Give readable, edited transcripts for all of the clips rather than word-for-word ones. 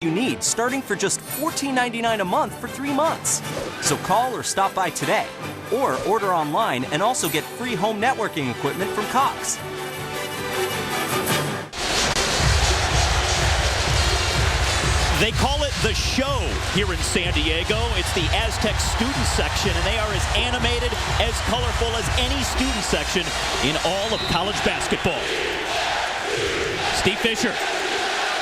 you need, starting for just $14.99 a month for 3 months. So call or stop by today, or order online and also get free home networking equipment from Cox. They call it The Show here in San Diego. It's the Aztec student section, and they are as animated, as colorful as any student section in all of college basketball. Steve Fisher,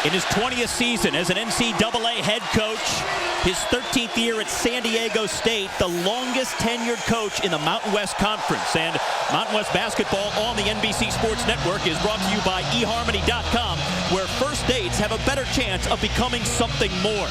in his 20th season as an NCAA head coach, his 13th year at San Diego State, the longest tenured coach in the Mountain West Conference. And Mountain West basketball on the NBC Sports Network is brought to you by eHarmony.com, where first dates have a better chance of becoming something more.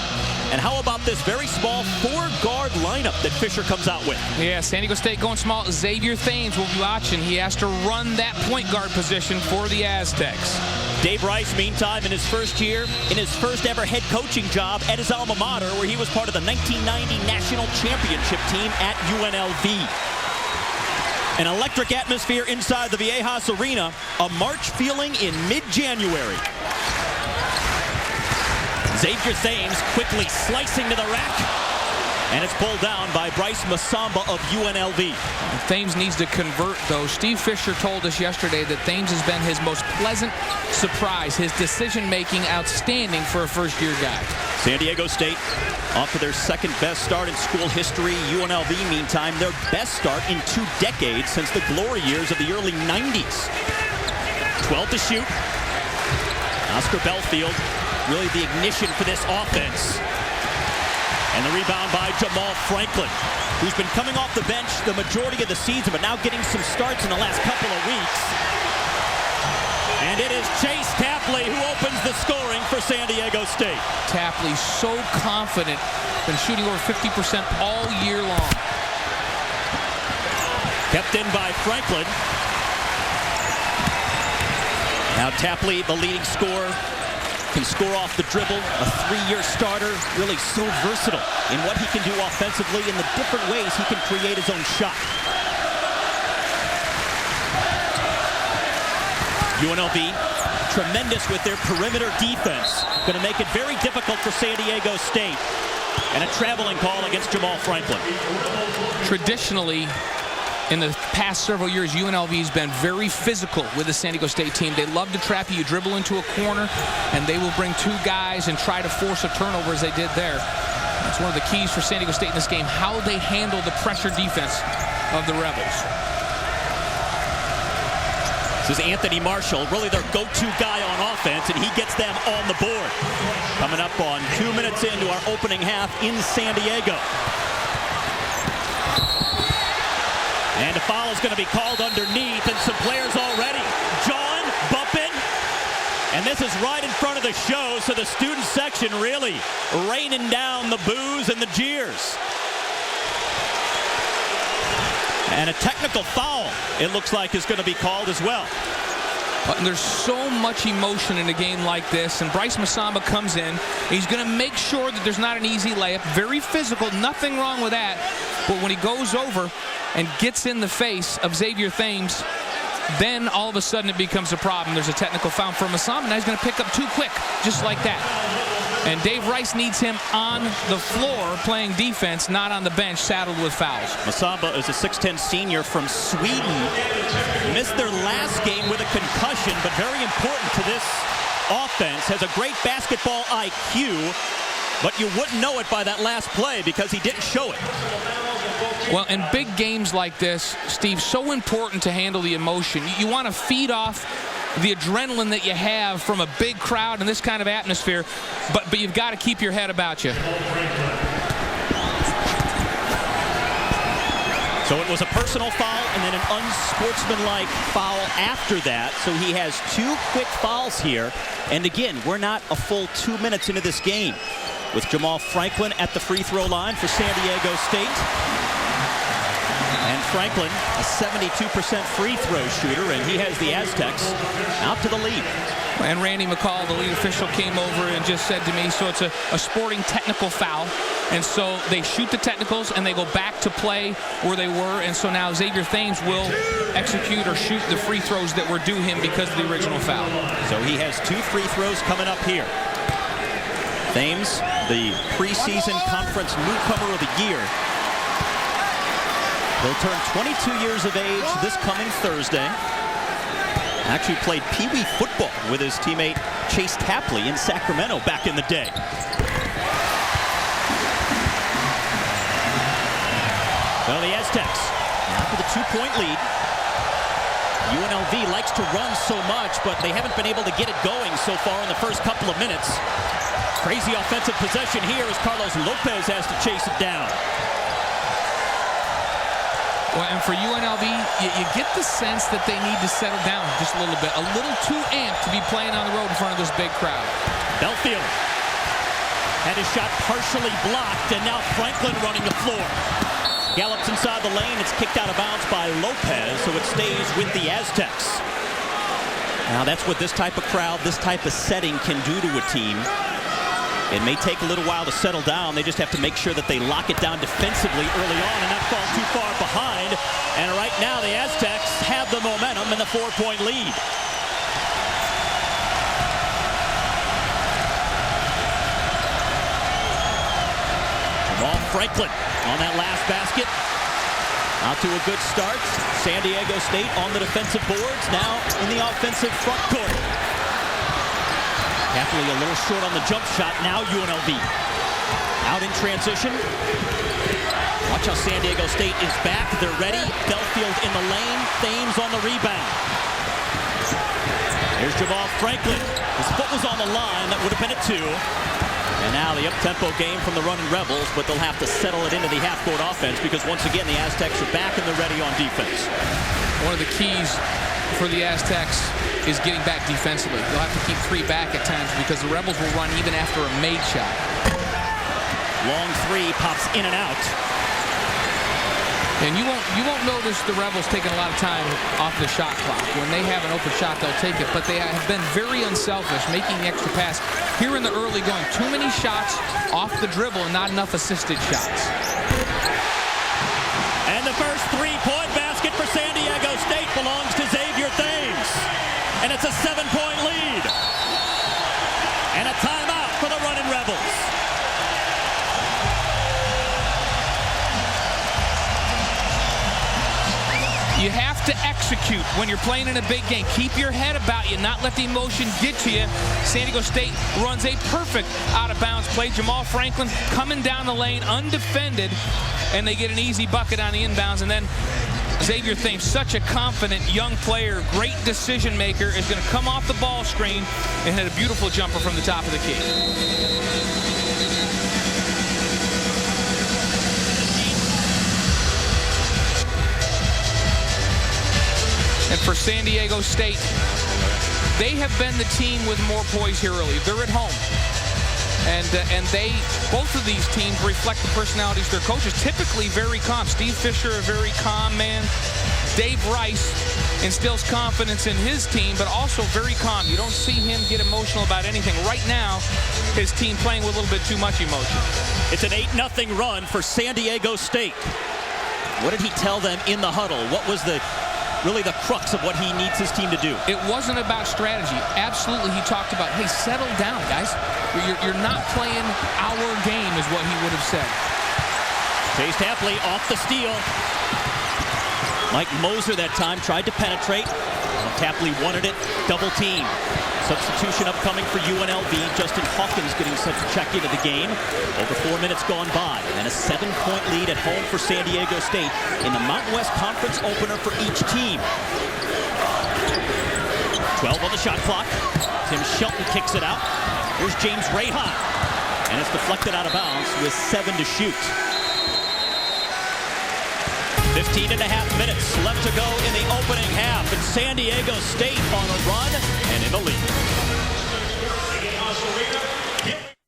And how about this very small 4-guard lineup that Fisher comes out with? Yeah, San Diego State going small. Xavier Thames will be watching. He has to run that point guard position for the Aztecs. Dave Rice, meantime, in his first year, in his first ever head coaching job at his alma mater, where he was part of the 1990 National Championship team at UNLV. An electric atmosphere inside the Viejas Arena, a March feeling in mid-January. Xavier Thames quickly slicing to the rack, and it's pulled down by Bryce Masamba of UNLV. Thames needs to convert, though. Steve Fisher told us yesterday that Thames has been his most pleasant surprise. His decision-making outstanding for a first-year guy. San Diego State off to their second-best start in school history. UNLV, meantime, their best start in 2 decades since the glory years of the early 90s. 12 to shoot. Oscar Belfield, really the ignition for this offense. And the rebound by Jamal Franklin, who's been coming off the bench the majority of the season, but now getting some starts in the last couple of weeks. And it is Chase Tapley who opens the scoring for San Diego State. Tapley so confident, been shooting over 50% all year long. Kept in by Franklin. Now Tapley, the leading scorer, can score off the dribble, a 3-year starter, really so versatile in what he can do offensively and the different ways he can create his own shot. UNLV, tremendous with their perimeter defense. Going to make it very difficult for San Diego State. And a traveling call against Jamal Franklin. Traditionally, in the past several years, UNLV has been very physical with the San Diego State team. They love to trap you. You dribble into a corner, and they will bring 2 guys and try to force a turnover as they did there. That's one of the keys for San Diego State in this game, how they handle the pressure defense of the Rebels. This is Anthony Marshall, really their go-to guy on offense, and he gets them on the board. Coming up on 2 minutes into our opening half in San Diego. And a foul is going to be called underneath, and some players already. John bumping. And this is right in front of the show, so the student section really raining down the boos and the jeers. And a technical foul, it looks like, is going to be called as well. And there's so much emotion in a game like this, and Bryce Masamba comes in. He's going to make sure that there's not an easy layup. Very physical, nothing wrong with that. But when he goes over and gets in the face of Xavier Thames, then all of a sudden it becomes a problem. There's a technical foul for Masamba. Now he's going to pick up 2 quick, just like that. And Dave Rice needs him on the floor playing defense, not on the bench, saddled with fouls. Masamba is a 6'10 senior from Sweden. Missed their last game with a concussion, but very important to this offense. Has a great basketball IQ, but you wouldn't know it by that last play because he didn't show it. Well, in big games like this, Steve, so important to handle the emotion. You want to feed off the adrenaline that you have from a big crowd in this kind of atmosphere, but you've got to keep your head about you. So it was a personal foul and then an unsportsmanlike foul after that. So he has 2 quick fouls here. And again, we're not a full 2 minutes into this game, with Jamal Franklin at the free throw line for San Diego State. And Franklin, a 72% free throw shooter, and he has the Aztecs out to the lead. And Randy McCall, the lead official, came over and just said to me, so it's a sporting technical foul. And so they shoot the technicals and they go back to play where they were. And so now Xavier Thames will execute or shoot the free throws that were due him because of the original foul. So he has 2 free throws coming up here. Thames, the preseason conference newcomer of the year. He'll turn 22 years of age this coming Thursday. Actually played Pee-wee football with his teammate Chase Tapley in Sacramento back in the day. Well, the Aztecs now with a 2-point lead. UNLV likes to run so much, but they haven't been able to get it going so far in the first couple of minutes. Crazy offensive possession here as Carlos Lopez has to chase it down. Well, and for UNLV, you get the sense that they need to settle down just a little bit. A little too amped to be playing on the road in front of this big crowd. Belfield had his shot partially blocked, and now Franklin running the floor. Gallops inside the lane. It's kicked out of bounds by Lopez, so it stays with the Aztecs. Now, that's what this type of crowd, this type of setting can do to a team. It may take a little while to settle down. They just have to make sure that they lock it down defensively early on and not fall too far behind. And right now, the Aztecs have the momentum and the 4-point lead. Jamal Franklin on that last basket. Out to a good start. San Diego State on the defensive boards. Now in the offensive front court. Tapley a little short on the jump shot. Now UNLV out in transition. Watch how San Diego State is back. They're ready. Belfield in the lane. Thames on the rebound. Here's Jamal Franklin. His foot was on the line. That would have been a 2. And now the up-tempo game from the running Rebels, but they'll have to settle it into the half-court offense because once again the Aztecs are back and they're ready on defense. One of the keys for the Aztecs is getting back defensively. They'll have to keep 3 back at times because the Rebels will run even after a made shot. Long 3 pops in and out. And you won't notice the Rebels taking a lot of time off the shot clock. When they have an open shot, they'll take it. But they have been very unselfish, making the extra pass. Here in the early going, too many shots off the dribble and not enough assisted shots. And the first 3-point basket for San Diego State belongs to Xavier Thames. And it's a 7-point lead. And a timeout for the running Rebels. You have to execute when you're playing in a big game. Keep your head about you, not let the emotion get to you. San Diego State runs a perfect out-of-bounds play. Jamal Franklin coming down the lane undefended, and they get an easy bucket on the inbounds. And then Xavier Thames, such a confident young player, great decision maker, is going to come off the ball screen and hit a beautiful jumper from the top of the key. And for San Diego State, they have been the team with more poise here early. They're at home. And both of these teams reflect the personalities of their coaches. Typically very calm. Steve Fisher, a very calm man. Dave Rice instills confidence in his team, but also very calm. You don't see him get emotional about anything. Right now, his team playing with a little bit too much emotion. It's an 8-0 run for San Diego State. What did he tell them in the huddle? What was really the crux of what he needs his team to do? It wasn't about strategy. Absolutely, he talked about, hey, settle down, guys. You're not playing our game, is what he would have said. Chase Tapley off the steal. Mike Moser that time tried to penetrate. Tapley wanted it. Double team. Substitution upcoming for UNLV. Justin Hawkins getting set to check into the game. Over 4 minutes gone by. And a 7-point lead at home for San Diego State in the Mountain West Conference opener for each team. 12 on the shot clock. Tim Shelton kicks it out. Here's James Rahon. And it's deflected out of bounds with 7 to shoot. 15 and a half minutes left to go in the opening half. And San Diego State on a run and in the lead.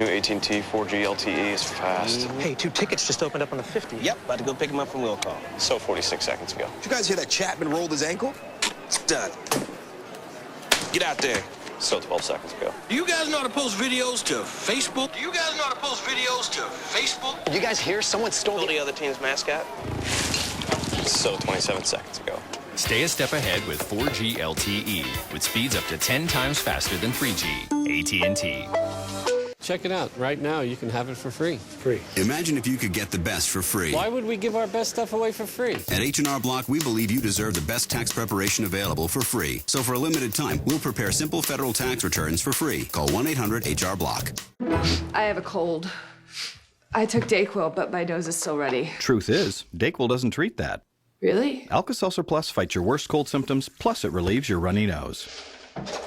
New AT&T 4G LTE is fast. Hey, 2 tickets just opened up on the 50. Yep, about to go pick him up from will call. So 46 seconds ago. Did you guys hear that Chapman rolled his ankle? It's done. Get out there. So 12 seconds ago. Do you guys know how to post videos to Facebook? Did you guys hear someone stole The other team's mascot? So 27 seconds ago. Stay a step ahead with 4G LTE with speeds up to 10 times faster than 3G. AT&T. Check it out. Right now, you can have it for free. Imagine if you could get the best for free. Why would we give our best stuff away for free? At H&R Block, we believe you deserve the best tax preparation available for free. So for a limited time, we'll prepare simple federal tax returns for free. Call 1-800-HR-BLOCK. I have a cold. I took Dayquil, but my nose is still runny. Truth is, Dayquil doesn't treat that. Really? Alka-Seltzer Plus fights your worst cold symptoms, plus it relieves your runny nose.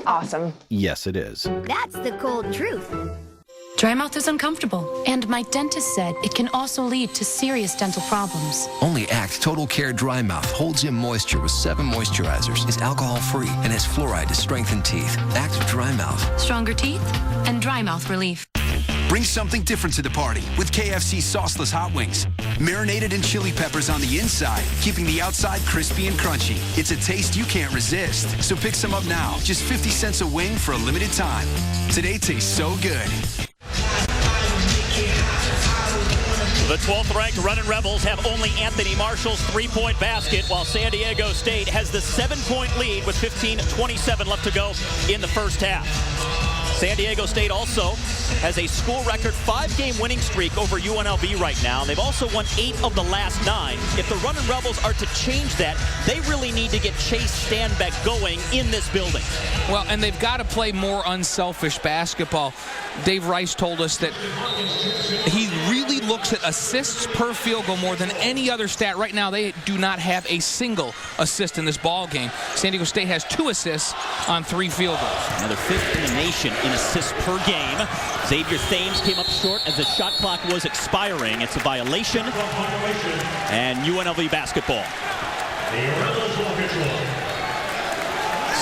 Awesome. Yes, it is. That's the cold truth. Dry mouth is uncomfortable, and my dentist said it can also lead to serious dental problems. Only Act Total Care Dry Mouth holds in moisture with 7 moisturizers, is alcohol-free, and has fluoride to strengthen teeth. Act Dry Mouth. Stronger teeth and dry mouth relief. Bring something different to the party with KFC sauceless hot wings. Marinated in chili peppers on the inside, keeping the outside crispy and crunchy. It's a taste you can't resist. So pick some up now. Just 50 cents a wing for a limited time. Today tastes so good. The 12th-ranked Runnin' Rebels have only Anthony Marshall's three-point basket, while San Diego State has the 7-point lead with 15:27 left to go in the first half. San Diego State also has a school record 5-game winning streak over UNLV right now. They've also won 8 of the last 9. If the Runnin' Rebels are to change that, they really need to get Chase Stanbeck going in this building. Well, and they've got to play more unselfish basketball. Dave Rice told us that he really looks at assists per field goal more than any other stat. Right now, they do not have a single assist in this ball game. San Diego State has 2 assists on 3 field goals. Another 5th in the nation in assists per game. Xavier Thames came up short as the shot clock was expiring. It's a violation. And UNLV basketball.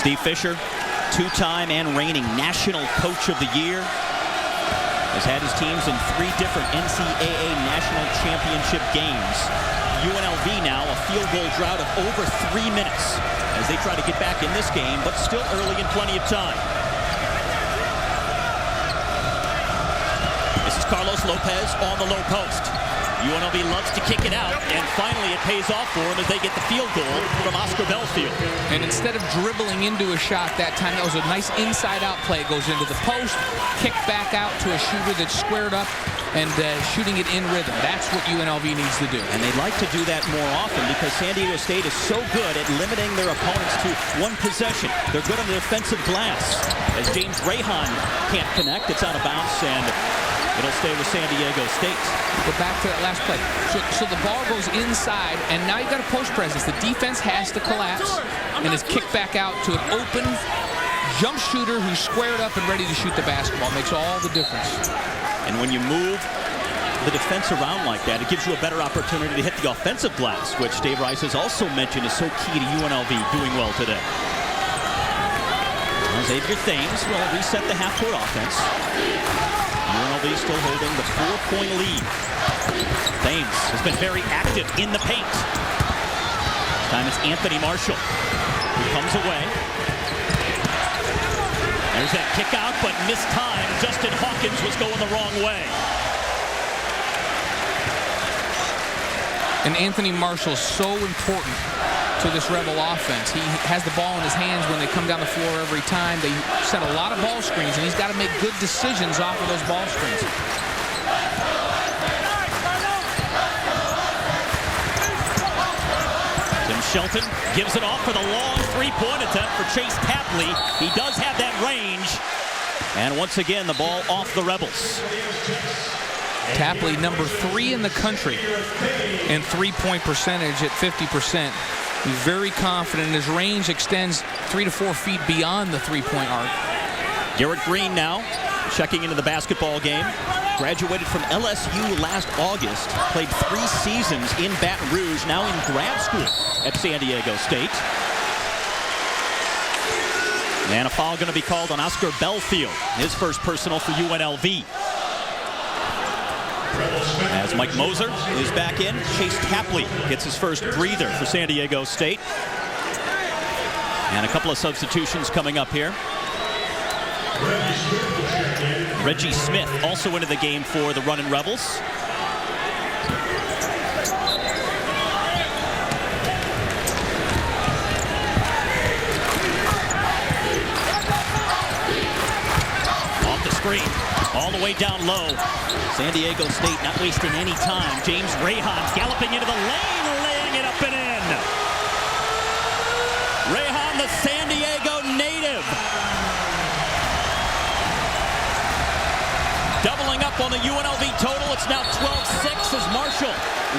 Steve Fisher, 2-time and reigning National Coach of the Year, has had his teams in 3 different NCAA National Championship games. UNLV now a field goal drought of over 3 minutes as they try to get back in this game, but still early and plenty of time. This is Carlos Lopez on the low post. UNLV loves to kick it out, and finally it pays off for him as they get the field goal from Oscar Belfield. And instead of dribbling into a shot that time, that was a nice inside-out play. It goes into the post, kicked back out to a shooter that's squared up, and shooting it in rhythm. That's what UNLV needs to do. And they'd like to do that more often because San Diego State is so good at limiting their opponents to 1 possession. They're good on the defensive glass. As James Rahon can't connect, it's out of bounds, and it'll stay with San Diego State. But back to that last play. So the ball goes inside, and now you've got a post presence. The defense has to collapse and is kicked back out to an open jump shooter who's squared up and ready to shoot the basketball. Makes all the difference. And when you move the defense around like that, it gives you a better opportunity to hit the offensive glass, which Dave Rice has also mentioned is so key to UNLV doing well today. Xavier Thames will reset the half-court offense. UNLV still holding the 4-point lead. Thames has been very active in the paint. This time it's Anthony Marshall who comes away. There's that kick out, but missed time. Justin Hawkins was going the wrong way. And Anthony Marshall's so important to this Rebel offense. He has the ball in his hands when they come down the floor every time. They set a lot of ball screens, and he's got to make good decisions off of those ball screens. Tim Shelton gives it off for the long 3-point attempt for Chase Tapley. He does have that range. And once again, the ball off the Rebels. Tapley, number 3 in the country in 3-point percentage at 50%. He's very confident. His range extends 3 to 4 feet beyond the 3-point arc. Garrett Green now checking into the basketball game. Graduated from LSU last August. Played 3 seasons in Baton Rouge. Now in grad school at San Diego State. And a foul going to be called on Oscar Belfield. His first personal for UNLV. As Mike Moser is back in, Chase Tapley gets his first breather for San Diego State. And a couple of substitutions coming up here. Reggie Smith also into the game for the Runnin' Rebels. Off the screen. All the way down low. San Diego State not wasting any time. James Rahon galloping into the lane, laying it up and in. Rahon, the San Diego native. Doubling up on the UNLV total. It's now 12-6 as Marshall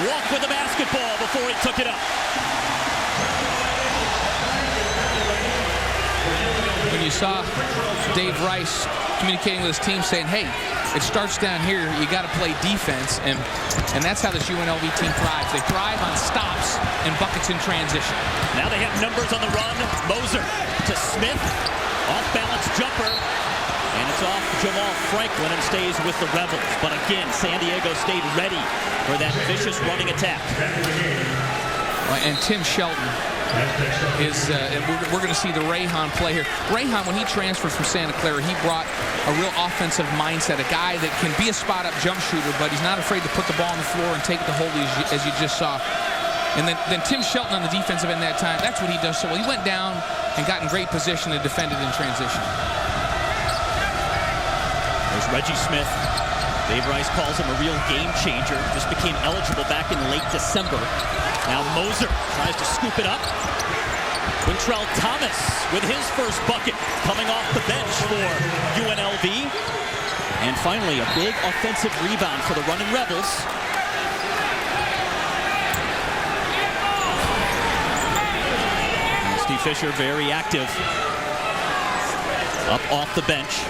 walked with the basketball before he took it up. When you saw Dave Rice communicating with his team saying, hey, it starts down here, you got to play defense, and that's how this UNLV team thrives. They thrive on stops and buckets in transition. Now they have numbers on the run. Moser to Smith, off-balance jumper, and it's off Jamal Franklin and stays with the Rebels. But again, San Diego State ready for that vicious running attack. And Tim Shelton is, we're going to see the Rahon play here. Rahon, when he transferred from Santa Clara, he brought a real offensive mindset, a guy that can be a spot-up jump shooter, but he's not afraid to put the ball on the floor and take it to hold, as you just saw. And then Tim Shelton on the defensive end that time, that's what he does so well. He went down and got in great position and defended in transition. There's Reggie Smith. Dave Rice calls him a real game changer. Just became eligible back in late December. Now Moser tries to scoop it up. Quintrell Thomas with his first bucket coming off the bench for UNLV. And finally, a big offensive rebound for the running Rebels. And Steve Fisher very active up off the bench.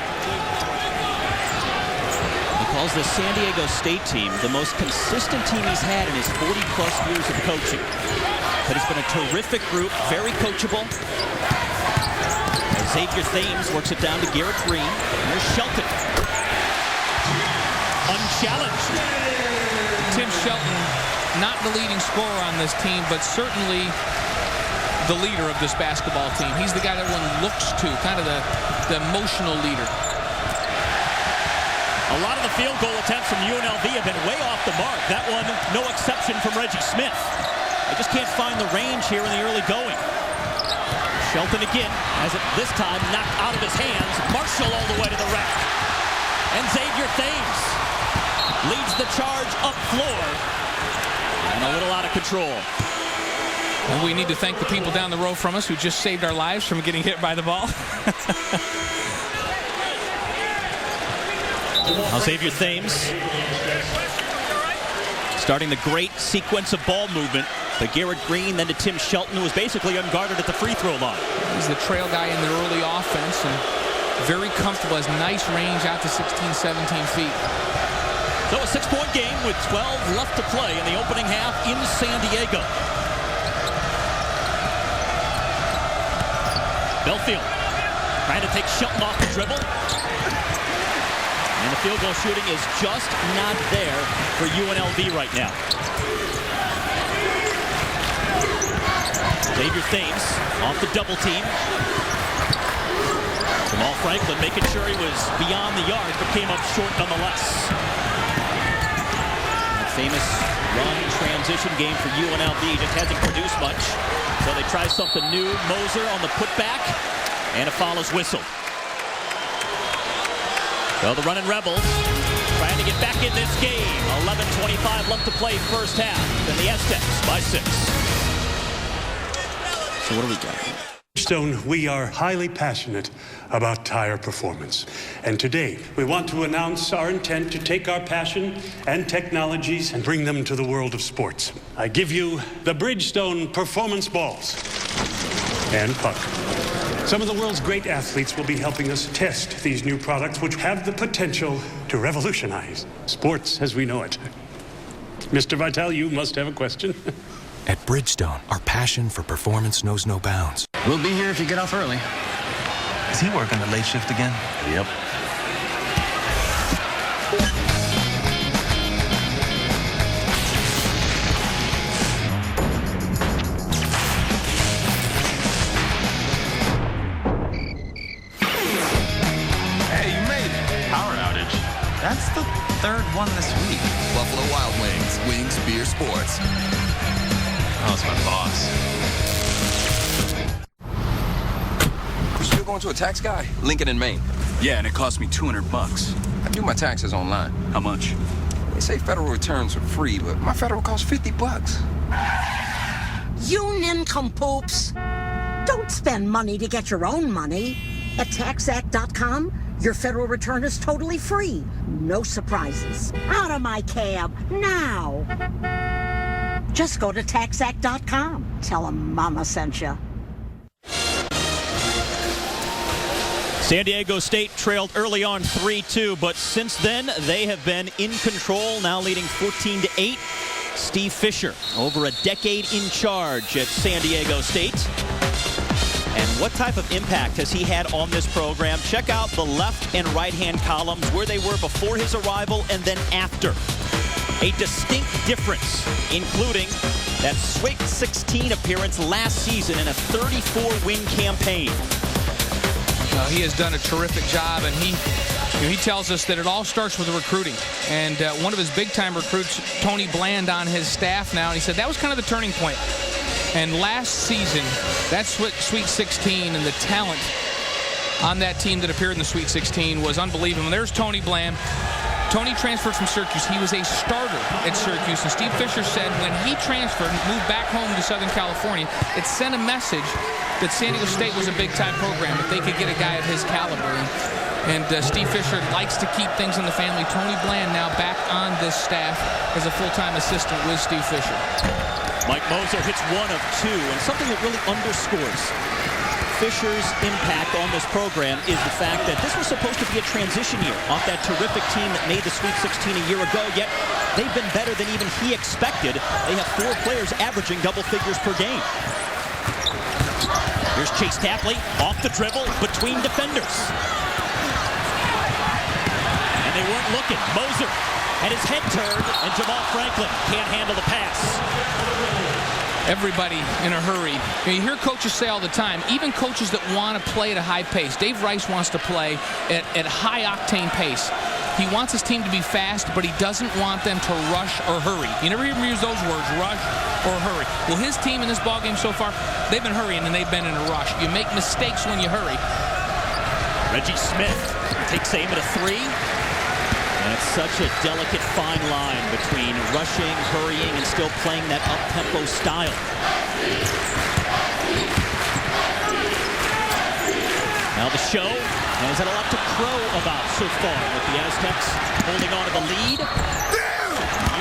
Calls the San Diego State team the most consistent team he's had in his 40-plus years of coaching. But it's been a terrific group, very coachable. As Xavier Thames works it down to Garrett Green. And there's Shelton. Unchallenged. Tim Shelton, not the leading scorer on this team, but certainly the leader of this basketball team. He's the guy that everyone looks to, kind of the emotional leader. A lot of the field goal attempts from UNLV have been way off the mark. That one, no exception from Reggie Smith. They just can't find the range here in the early going. Shelton again has it this time knocked out of his hands. Marshall all the way to the rack. And Xavier Thames leads the charge up floor. And a little out of control. And we need to thank the people down the row from us who just saved our lives from getting hit by the ball. Now Xavier Thames starting the great sequence of ball movement. To Garrett Green, then to Tim Shelton, who was basically unguarded at the free throw line. He's the trail guy in the early offense and very comfortable, has nice range out to 16, 17 feet. So a 6-point game with 12 left to play in the opening half in San Diego. Belfield trying to take Shelton off the dribble. And the field goal shooting is just not there for UNLV right now. Xavier Thames off the double team. Jamal Franklin making sure he was beyond the yard, but came up short nonetheless. That famous run transition game for UNLV just hasn't produced much. So they try something new. Moser on the putback, and a foul is whistled. Well, the running Rebels trying to get back in this game. 11:25 left to play first half. And the Aztecs by 6. So what do we got? Stone, we are highly passionate about tire performance. And today, we want to announce our intent to take our passion and technologies and bring them to the world of sports. I give you the Bridgestone Performance Balls and puck. Some of the world's great athletes will be helping us test these new products, which have the potential to revolutionize sports as we know it. Mr. Vitale, you must have a question. At Bridgestone, our passion for performance knows no bounds. We'll be here if you get off early. Is he working the late shift again? Yep. Hey, you made it. Power outage. That's the third one this week. Buffalo Wild Wings. Wings Beer Sports. Oh, it's my boss. We're still going to a tax guy? Lincoln in Maine. Yeah, and it cost me $200. I do my taxes online. How much? They say federal returns are free, but my federal costs $50. You nincompoops! Don't spend money to get your own money. At TaxAct.com, your federal return is totally free. No surprises. Out of my cab, now! Just go to TaxAct.com. Tell them Mama sent you. San Diego State trailed early on 3-2, but since then they have been in control, now leading 14-8. Steve Fisher, over a decade in charge at San Diego State. And what type of impact has he had on this program? Check out the left and right-hand columns, where they were before his arrival and then after. A distinct difference, including that Sweet 16 appearance last season in a 34-win campaign. He has done a terrific job, and he tells us that it all starts with the recruiting. And one of his big-time recruits, Tony Bland, on his staff now, and he said that was kind of the turning point. And last season, that Sweet 16 and the talent on that team that appeared in the Sweet 16 was unbelievable. And there's Tony Bland. Tony transferred from Syracuse. He was a starter at Syracuse. And Steve Fisher said when he transferred and moved back home to Southern California, it sent a message that San Diego State was a big-time program, if they could get a guy of his caliber. And Steve Fisher likes to keep things in the family. Tony Bland now back on this staff as a full-time assistant with Steve Fisher. Mike Moser hits 1 of 2, and something that really underscores Fisher's impact on this program is the fact that this was supposed to be a transition year off that terrific team that made the Sweet 16 a year ago, yet they've been better than even he expected. They have 4 players averaging double figures per game. Here's Chase Tapley off the dribble between defenders. And they weren't looking. Moser had his head turned, and Jamal Franklin can't handle the pass. Everybody in a hurry. You hear coaches say all the time, even coaches that want to play at a high pace. Dave Rice wants to play at high-octane pace. He wants his team to be fast, but he doesn't want them to rush or hurry. You never hear him use those words, rush or hurry. Well, his team in this ballgame so far, they've been hurrying and they've been in a rush. You make mistakes when you hurry. Reggie Smith takes aim at a 3. And it's such a delicate fine line between rushing, hurrying, and still playing that up-tempo style. Now the show has had a lot to crow about so far, with the Aztecs holding on to the lead.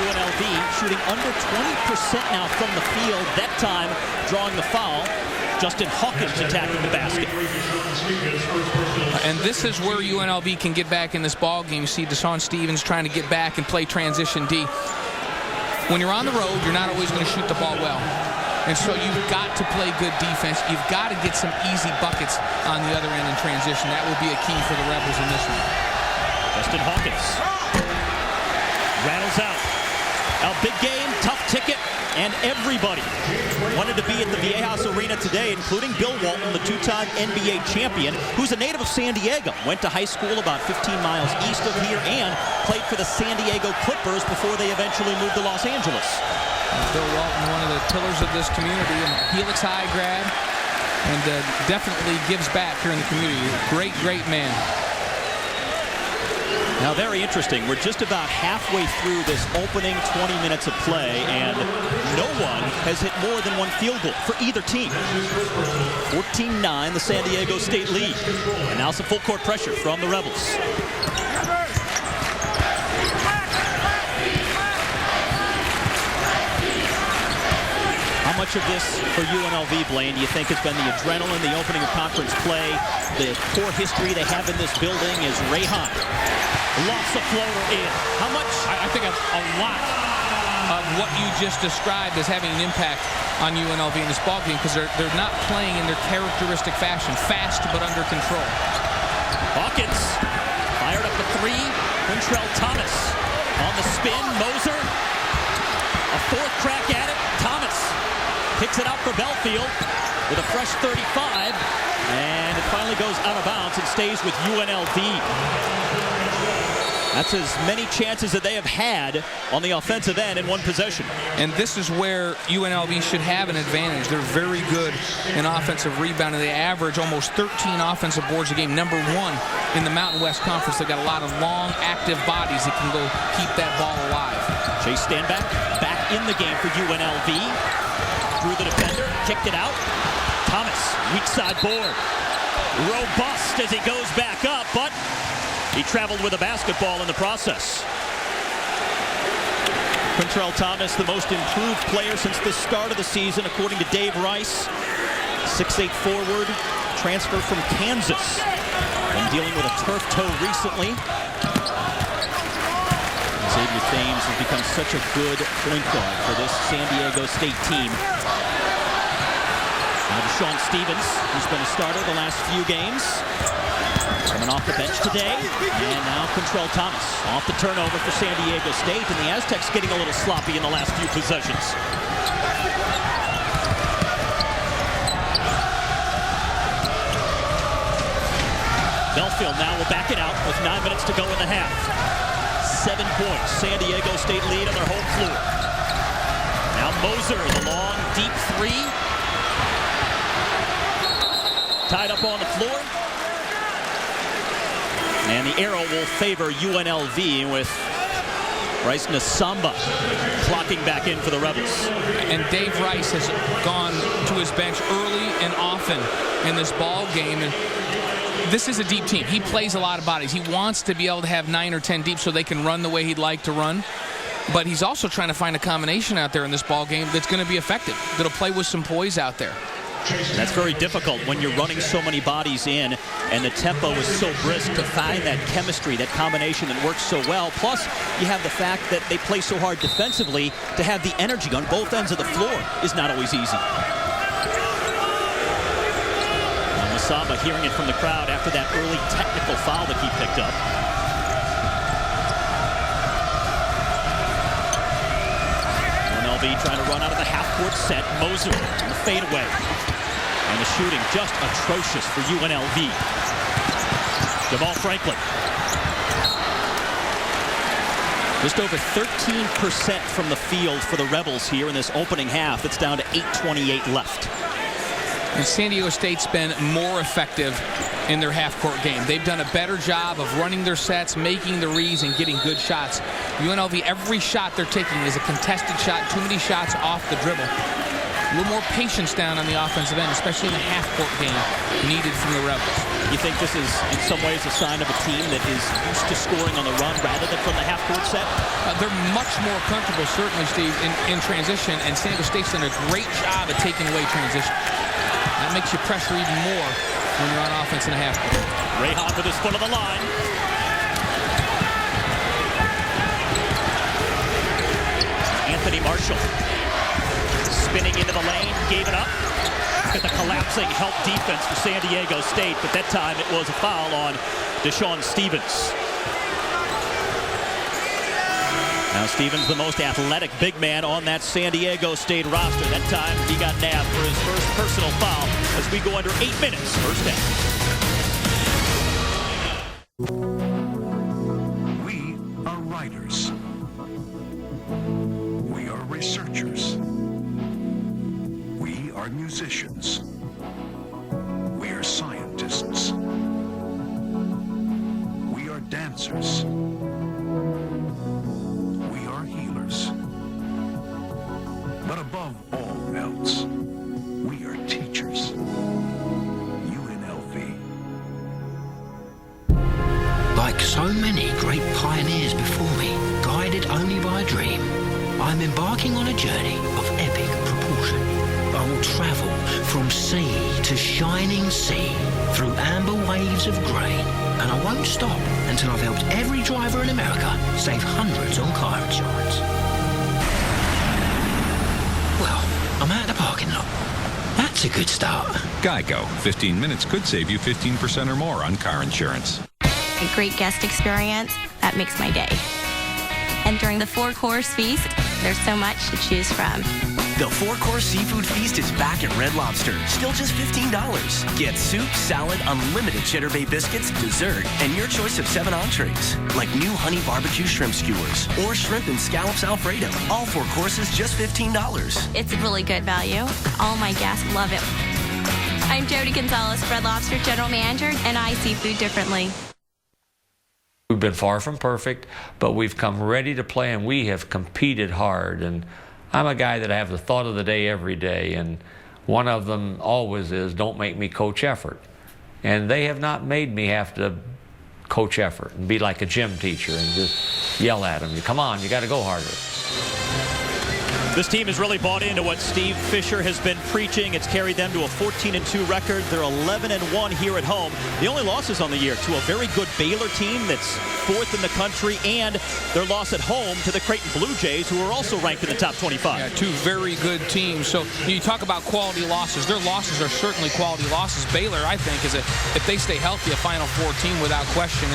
UNLV shooting under 20% now from the field, that time drawing the foul. Justin Hawkins attacking the basket. And this is where UNLV can get back in this ball game. You see Deshaun Stevens trying to get back and play transition D. When you're on the road, you're not always going to shoot the ball well. And so you've got to play good defense. You've got to get some easy buckets on the other end in transition. That will be a key for the Rebels in this one. Justin Hawkins rattles out. A big game, tough ticket, and everybody wanted to be at the Viejas Arena today, including Bill Walton, the 2-time NBA champion, who's a native of San Diego, went to high school about 15 miles east of here, and played for the San Diego Clippers before they eventually moved to Los Angeles. Bill Walton, one of the pillars of this community, and Helix High grad, and definitely gives back here in the community. Great, great man. Now, very interesting. We're just about halfway through this opening 20 minutes of play, and no one has hit more than 1 field goal for either team. 14-9, the San Diego State lead. And now some full court pressure from the Rebels. How much of this for UNLV, Blaine, do you think has been the adrenaline, the opening of conference play, the core history they have in this building? Is Rahon lofts a floater in? How much? I think a lot of what you just described as having an impact on UNLV in this ballgame, because they're not playing in their characteristic fashion, fast but under control. Hawkins fired up the 3. Quintrell Thomas on the spin. Moser, a 4th crack at it. Thomas kicks it out for Belfield with a fresh 35, and it finally goes out of bounds and stays with UNLV. That's as many chances that they have had on the offensive end in one possession. And this is where UNLV should have an advantage. They're very good in offensive rebounding. They average almost 13 offensive boards a game. Number 1 in the Mountain West Conference. They've got a lot of long, active bodies that can go keep that ball alive. Chase Stanback back in the game for UNLV. Through the defender, kicked it out. Thomas, weak side board. Robust as he goes back up, but he traveled with a basketball in the process. Quintrell Thomas, the most improved player since the start of the season, according to Dave Rice. 6'8" forward, transfer from Kansas. Been dealing with a turf toe recently. Xavier Thames has become such a good point guard for this San Diego State team. Now to Sean Stevens, who's been a starter the last few games. Coming off the bench today. And now Quintrell Thomas off the turnover for San Diego State. And the Aztecs getting a little sloppy in the last few possessions. Belfield now will back it out with 9 minutes to go in the half. 7 points. San Diego State lead on their home floor. Now Moser, the long, deep three. Tied up on the floor. And the arrow will favor UNLV with Rice Nasamba clocking back in for the Rebels. And Dave Rice has gone to his bench early and often in this ball game. And this is a deep team. He plays a lot of bodies. He wants to be able to have 9 or 10 deep so they can run the way he'd like to run. But he's also trying to find a combination out there in this ball game that's going to be effective, that'll play with some poise out there. That's very difficult when you're running so many bodies in and the tempo is so brisk to find that chemistry, that combination that works so well. Plus, you have the fact that they play so hard defensively. To have the energy on both ends of the floor is not always easy. Masaba hearing it from the crowd after that early technical foul that he picked up. UNLV trying to run out of the half-court set. Moser on the fadeaway. And the shooting just atrocious for UNLV. Jamal Franklin. Just over 13% from the field for the Rebels here in this opening half. It's down to 8:28 left. And San Diego State's been more effective in their half-court game. They've done a better job of running their sets, making the reads, and getting good shots. UNLV, every shot they're taking is a contested shot. Too many shots off the dribble. A little more patience down on the offensive end, especially in the half-court game, needed from the Rebels. You think this is, in some ways, a sign of a team that is used to scoring on the run rather than from the half-court set? They're much more comfortable, certainly, Steve, in transition, and San Diego State's done a great job at taking away transition. That makes you pressure even more when you're on offense in a half court. Rahon with his foot on the line. Anthony Marshall spinning into the lane, gave it up. Look at the collapsing help defense for San Diego State, but that time it was a foul on Deshaun Stevens. Now Stevens, the most athletic big man on that San Diego State roster. That time he got nabbed for his first personal foul as we go under 8 minutes, first half. We are writers. We are researchers. We are musicians. We are scientists. We are dancers. But above all else, we are teachers. UNLV. Like so many great pioneers before me, guided only by a dream, I'm embarking on a journey of epic proportion. I will travel from sea to shining sea, through amber waves of grain, and I won't stop until I've helped every driver in America save hundreds on car insurance. Well, I'm out of the parking lot. That's a good start. Geico. 15 minutes could save you 15% or more on car insurance. A great guest experience, that makes my day. And during the 4-course feast, There's so much to choose from. The four-course seafood feast is back at Red Lobster, still just $15. Get soup, salad, unlimited Cheddar Bay biscuits, dessert, and your choice of 7 entrees, like new honey barbecue shrimp skewers or shrimp and scallops Alfredo. All 4 courses just $15. It's a really good value. All my guests love it. I'm Jody Gonzalez, Red Lobster General Manager, and I see food differently. We've been far from perfect, but we've come ready to play, and we have competed hard. And I'm a guy that I have the thought of the day every day, and one of them always is, don't make me coach effort. And they have not made me have to coach effort and be like a gym teacher and just yell at them. Come on, you got to go harder. This team has really bought into what Steve Fisher has been preaching. It's carried them to a 14-2 record. They're 11-1 here at home. The only losses on the year to a very good Baylor team that's 4th in the country, and their loss at home to the Creighton Blue Jays, who are also ranked in the top 25. Yeah, 2 very good teams. So you talk about quality losses. Their losses are certainly quality losses. Baylor, I think, is if they stay healthy, a Final Four team without question.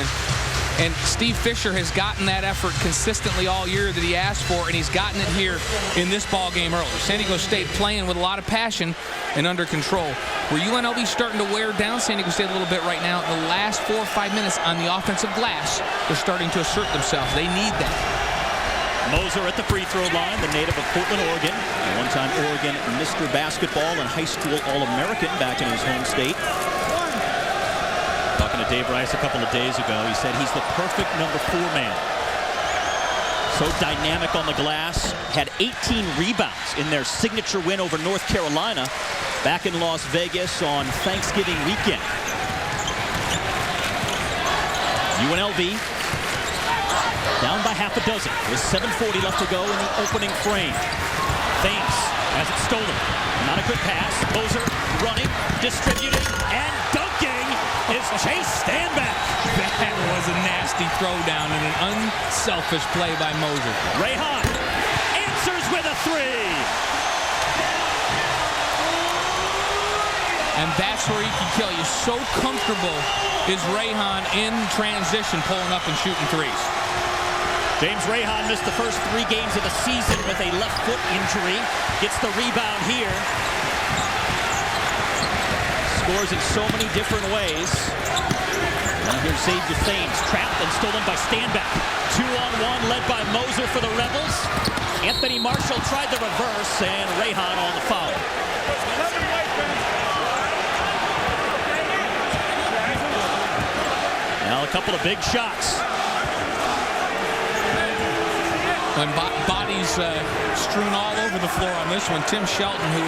And Steve Fisher has gotten that effort consistently all year that he asked for, and he's gotten it here in this ball game early. San Diego State playing with a lot of passion and under control. Where UNLV starting to wear down San Diego State a little bit right now, in the last 4 or 5 minutes on the offensive glass, they're starting to assert themselves. They need that. Moser at the free throw line, the native of Portland, Oregon. One-time Oregon Mr. Basketball and high school All-American back in his home state. Talking to Dave Rice a couple of days ago, he said he's the perfect number 4 man. So dynamic on the glass, had 18 rebounds in their signature win over North Carolina back in Las Vegas on Thanksgiving weekend. UNLV down by half a dozen with 7:40 left to go in the opening frame. Thames has it stolen. Not a good pass. Moser running, distributing, and dunking is Chase Standback. That was a nasty throwdown and an unselfish play by Moser. Rahon answers with a 3. And that's where he can kill you. So comfortable is Rahon in transition, pulling up and shooting threes. James Rahon missed the first 3 games of the season with a left foot injury. Gets the rebound here. Scores in so many different ways. Now here's Xavier Thames, trapped and stolen by Standback. 2-on-1 led by Moser for the Rebels. Anthony Marshall tried the reverse, and Rahon on the foul. Now a couple of big shots. When bodies strewn all over the floor on this one, Tim Shelton, who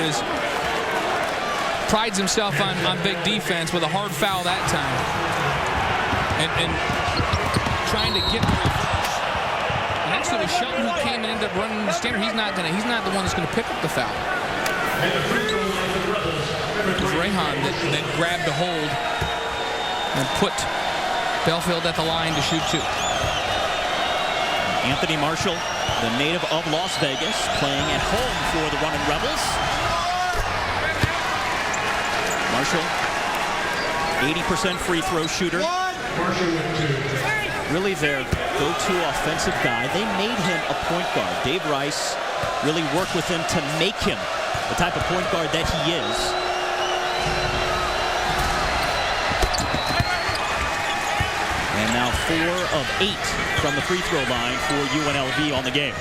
prides himself on big defense, with a hard foul that time. And trying to get the reverse. And actually, it was Shelton who came and ended up running the standard. He's not the one that's going to pick up the foul. It was Rahon that grabbed a hold and put Belfield at the line to shoot 2. Anthony Marshall, the native of Las Vegas, playing at home for the Runnin' Rebels. Marshall, 80% free throw shooter. Really their go-to offensive guy. They made him a point guard. Dave Rice really worked with him to make him the type of point guard that he is. And now 4 of 8 from the free throw line for UNLV on the game.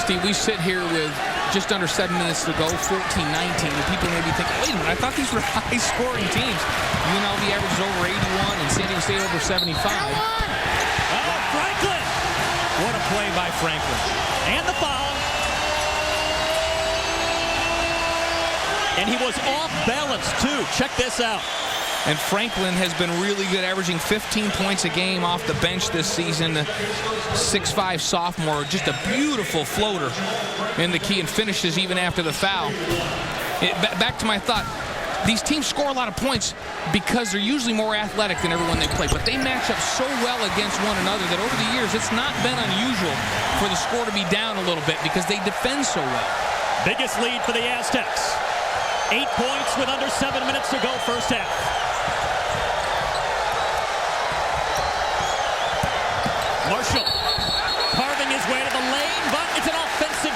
Steve, we sit here with just under 7 minutes to go, 14-19, and people may be thinking, wait a minute, I thought these were high-scoring teams. UNLV averages over 81 and San Diego State over 75. Oh, Franklin! What a play by Franklin. And the foul. And he was off balance, too. Check this out. And Franklin has been really good, averaging 15 points a game off the bench this season. The 6'5" sophomore, just a beautiful floater in the key and finishes even after the foul. Back to my thought, these teams score a lot of points because they're usually more athletic than everyone they play, but they match up so well against one another that over the years it's not been unusual for the score to be down a little bit because they defend so well. Biggest lead for the Aztecs. 8 points with under 7 minutes to go first half. Marshall carving his way to the lane, but it's an offensive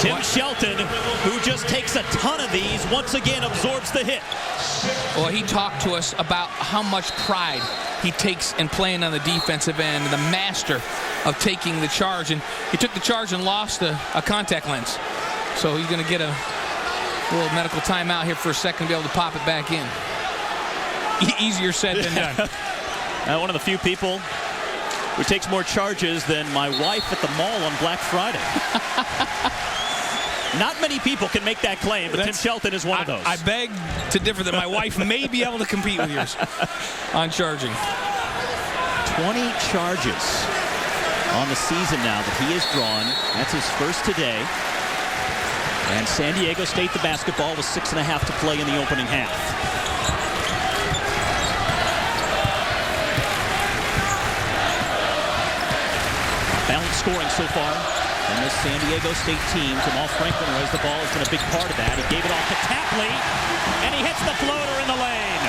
Tim Shelton, who just takes a ton of these, once again absorbs the hit. Well, he talked to us about how much pride he takes in playing on the defensive end, the master of taking the charge. And he took the charge and lost a contact lens. So he's going to get a little medical timeout here for a second to be able to pop it back in. Easier said than done. One of the few people who takes more charges than my wife at the mall on Black Friday. Not many people can make that claim, but Tim Shelton is one of those. I beg to differ that my wife may be able to compete with yours on charging. 20 charges on the season now that he has drawn. That's his first today. And San Diego State, the basketball, with 6.5 to play in the opening half. Balanced scoring so far from this San Diego State team. Jamal Franklin knows the ball has been a big part of that. He gave it off to Tapley, and he hits the floater in the lane.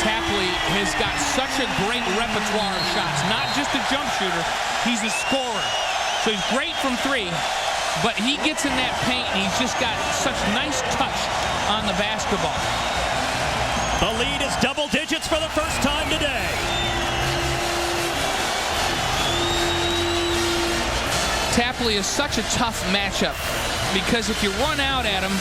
Tapley has got such a great repertoire of shots. Not just a jump shooter, he's a scorer. So he's great from three, but he gets in that paint, and he's just got such nice touch on the basketball. The lead is double digits for the first time today. Tapley is such a tough matchup because if you run out at him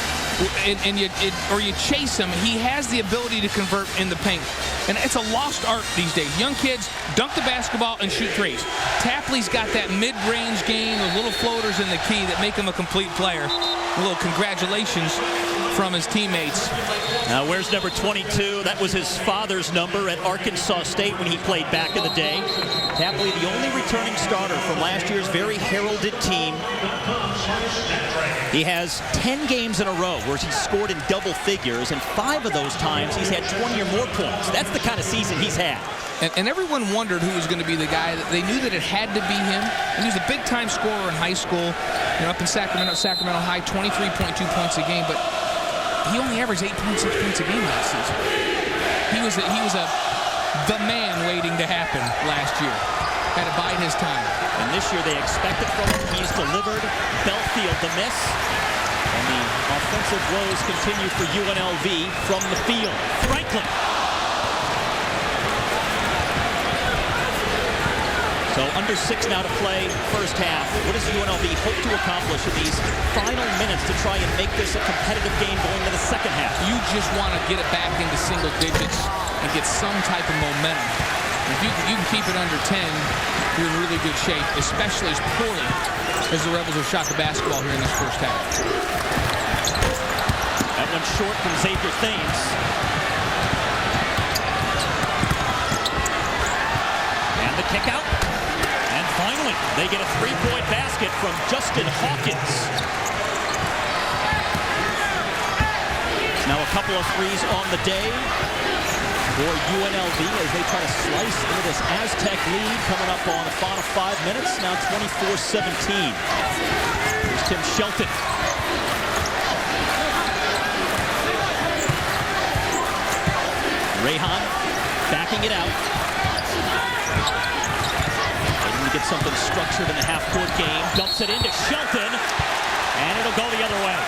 or you chase him, he has the ability to convert in the paint. And it's a lost art these days. Young kids dunk the basketball and shoot threes. Tapley's got that mid-range game, those little floaters in the key that make him a complete player. A little congratulations from his teammates. Now, where's number 22? That was his father's number at Arkansas State when he played back in the day. Tapley, the only returning starter from last year's very heralded team. He has 10 games in a row where he's scored in double figures, and 5 of those times he's had 20 or more points. That's the kind of season he's had. And everyone wondered who was going to be the guy. They knew that it had to be him. And he was a big-time scorer in high school. Up in Sacramento High, 23.2 points a game. But he only averaged 8.6 points a game last season. He was the man waiting to happen last year. Had to bide his time. And this year they expect it from him. He's delivered. Belfield the miss. And the offensive woes continue for UNLV from the field. Franklin. So under 6 now to play, first half. What does UNLV hope to accomplish in these final minutes to try and make this a competitive game going into the second half? You just want to get it back into single digits and get some type of momentum. If you can keep it under 10, you're in really good shape, especially as poorly as the Rebels have shot the basketball here in this first half. That one short from Xavier Thames. And the kick out. And finally, they get a 3-point basket from Justin Hawkins. Now a couple of threes on the day for UNLV as they try to slice into this Aztec lead, coming up on a final 5 minutes, now 24-17. Here's Tim Shelton. Rahon backing it out. Waiting to get something structured in the half-court game. Dumps it into Shelton, and it'll go the other way.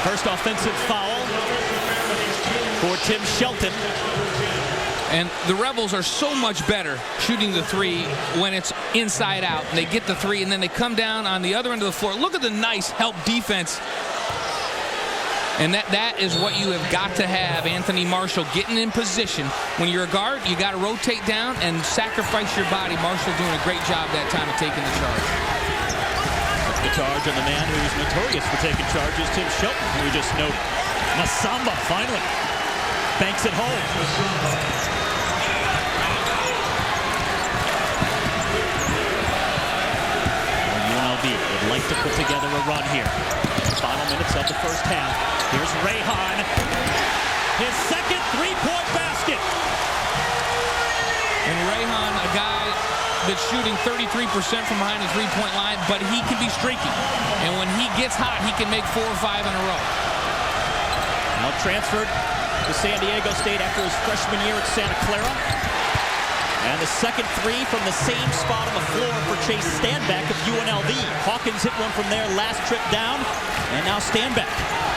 First offensive foul for Tim Shelton. And the Rebels are so much better shooting the three when it's inside out. And they get the three, and then they come down on the other end of the floor. Look at the nice help defense. And that is what you have got to have, Anthony Marshall getting in position. When you're a guard, you got to rotate down and sacrifice your body. Marshall doing a great job that time of taking the charge. The charge on the man who's notorious for taking charges, Tim Shelton, who we just noted. Masamba finally banks it home. UNLV would like to put together a run here. Final minutes of the first half. Here's Rahon. His second 3-point basket. And Rahon, a guy that's shooting 33% from behind the 3-point line, but he can be streaky. And when he gets hot, he can make 4 or 5 in a row. Now transferred to San Diego State after his freshman year at Santa Clara. And the second three from the same spot on the floor for Chase Stanback of UNLV. Hawkins hit one from there last trip down, and now Stanback.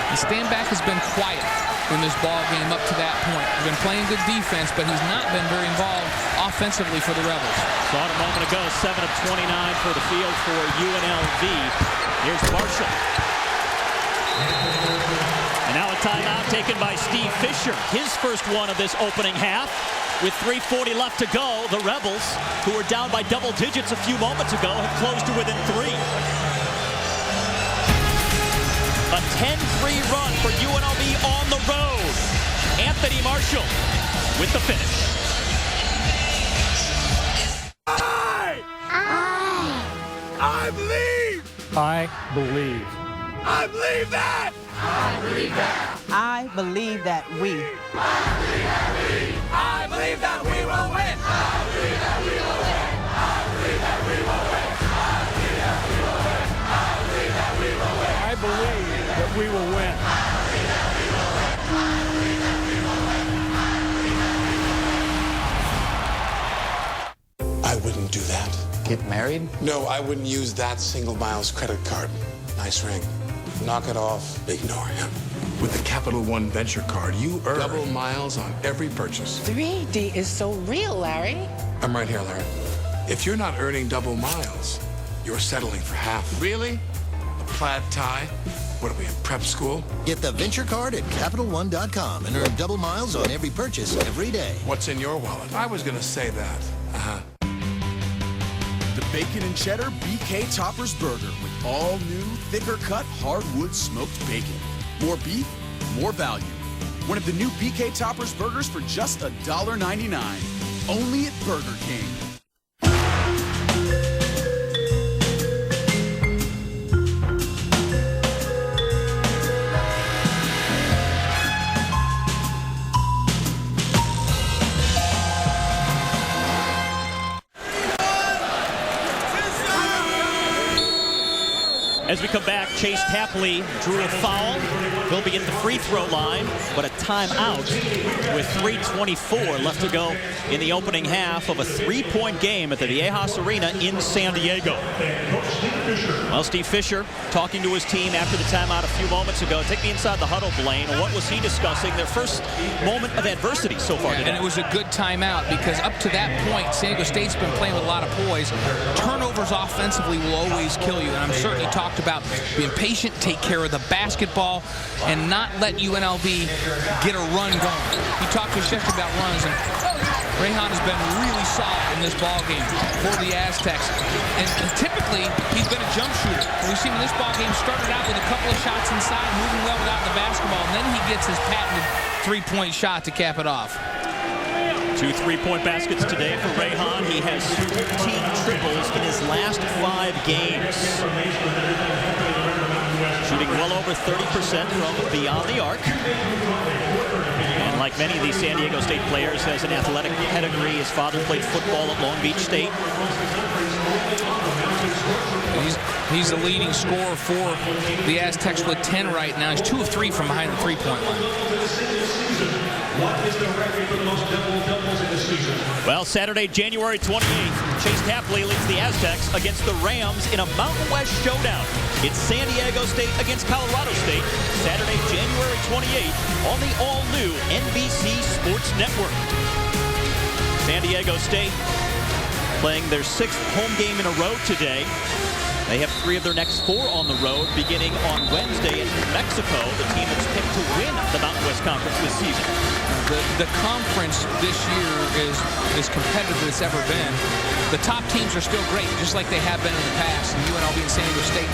And Stanback has been quiet in this ball game up to that point. He's been playing good defense, but he's not been very involved offensively for the Rebels. Saw it a moment ago, 7 of 29 for the field for UNLV. Here's Marshall. And now a timeout taken by Steve Fisher. His first one of this opening half. With 3:40 left to go, the Rebels, who were down by double digits a few moments ago, have closed to within 3. A 10-3 run for UNLV on the road. Anthony Marshall with the finish. I believe. I believe. I believe that. I believe that. I believe that we. I believe that we will win. I believe that we will win. I believe that we will win. I believe that we will win. I believe that we will win. I believe that we will win. I wouldn't do that. Get married? No, I wouldn't use that single miles credit card. Nice ring. Knock it off. Ignore him. With the Capital One Venture Card, you earn double miles on every purchase. 3D is so real, Larry. I'm right here, Larry. If you're not earning double miles, you're settling for half. Really? A plaid tie? What are we in prep school? Get the Venture Card at CapitalOne.com and earn double miles on every purchase every day. What's in your wallet? I was going to say that. The Bacon and Cheddar BK Toppers Burger with all new, thicker cut hardwood smoked bacon. More beef, more value. One of the new BK Toppers burgers for just $1.99. Only at Burger King. As we come back, Chase Tapley drew a foul. He'll be at the free throw line, but a timeout with 3:24 left to go in the opening half of a 3-point game at the Viejas Arena in San Diego. Well, Steve Fisher talking to his team after the timeout a few moments ago. Take me inside the huddle, Blaine. What was he discussing? Their first moment of adversity so far today. And it was a good timeout because up to that point, San Diego State's been playing with a lot of poise. Turnovers offensively will always kill you, and I'm certain he talked about being patient, take care of the basketball, and not let UNLV get a run going. He talked to Fisher about runs, and Rahon has been really solid in this ball game for the Aztecs. And typically, he's been a jump shooter. We've seen in this ball game started out with a couple of shots inside, moving well without the basketball, and then he gets his patented three-point shot to cap it off. 2 3-point baskets today for Rahon. He has 14 triples in his last 5 games. Shooting well over 30% from beyond the arc. And like many of these San Diego State players, has an athletic pedigree. His father played football at Long Beach State. He's the leading scorer for the Aztecs with 10 right now. He's 2 of 3 from behind the three-point line. Well, Saturday, January 28th, Chase Tapley leads the Aztecs against the Rams in a Mountain West showdown. It's San Diego State against Colorado State, Saturday, January 28th on the all-new NBC Sports Network. San Diego State playing their 6th home game in a row today. They have 3 of their next 4 on the road, beginning on Wednesday in Mexico, the team that's picked to win the Mountain West Conference this season. The conference this year is as competitive as it's ever been. The top teams are still great, just like they have been in the past. And UNLV and San Diego State,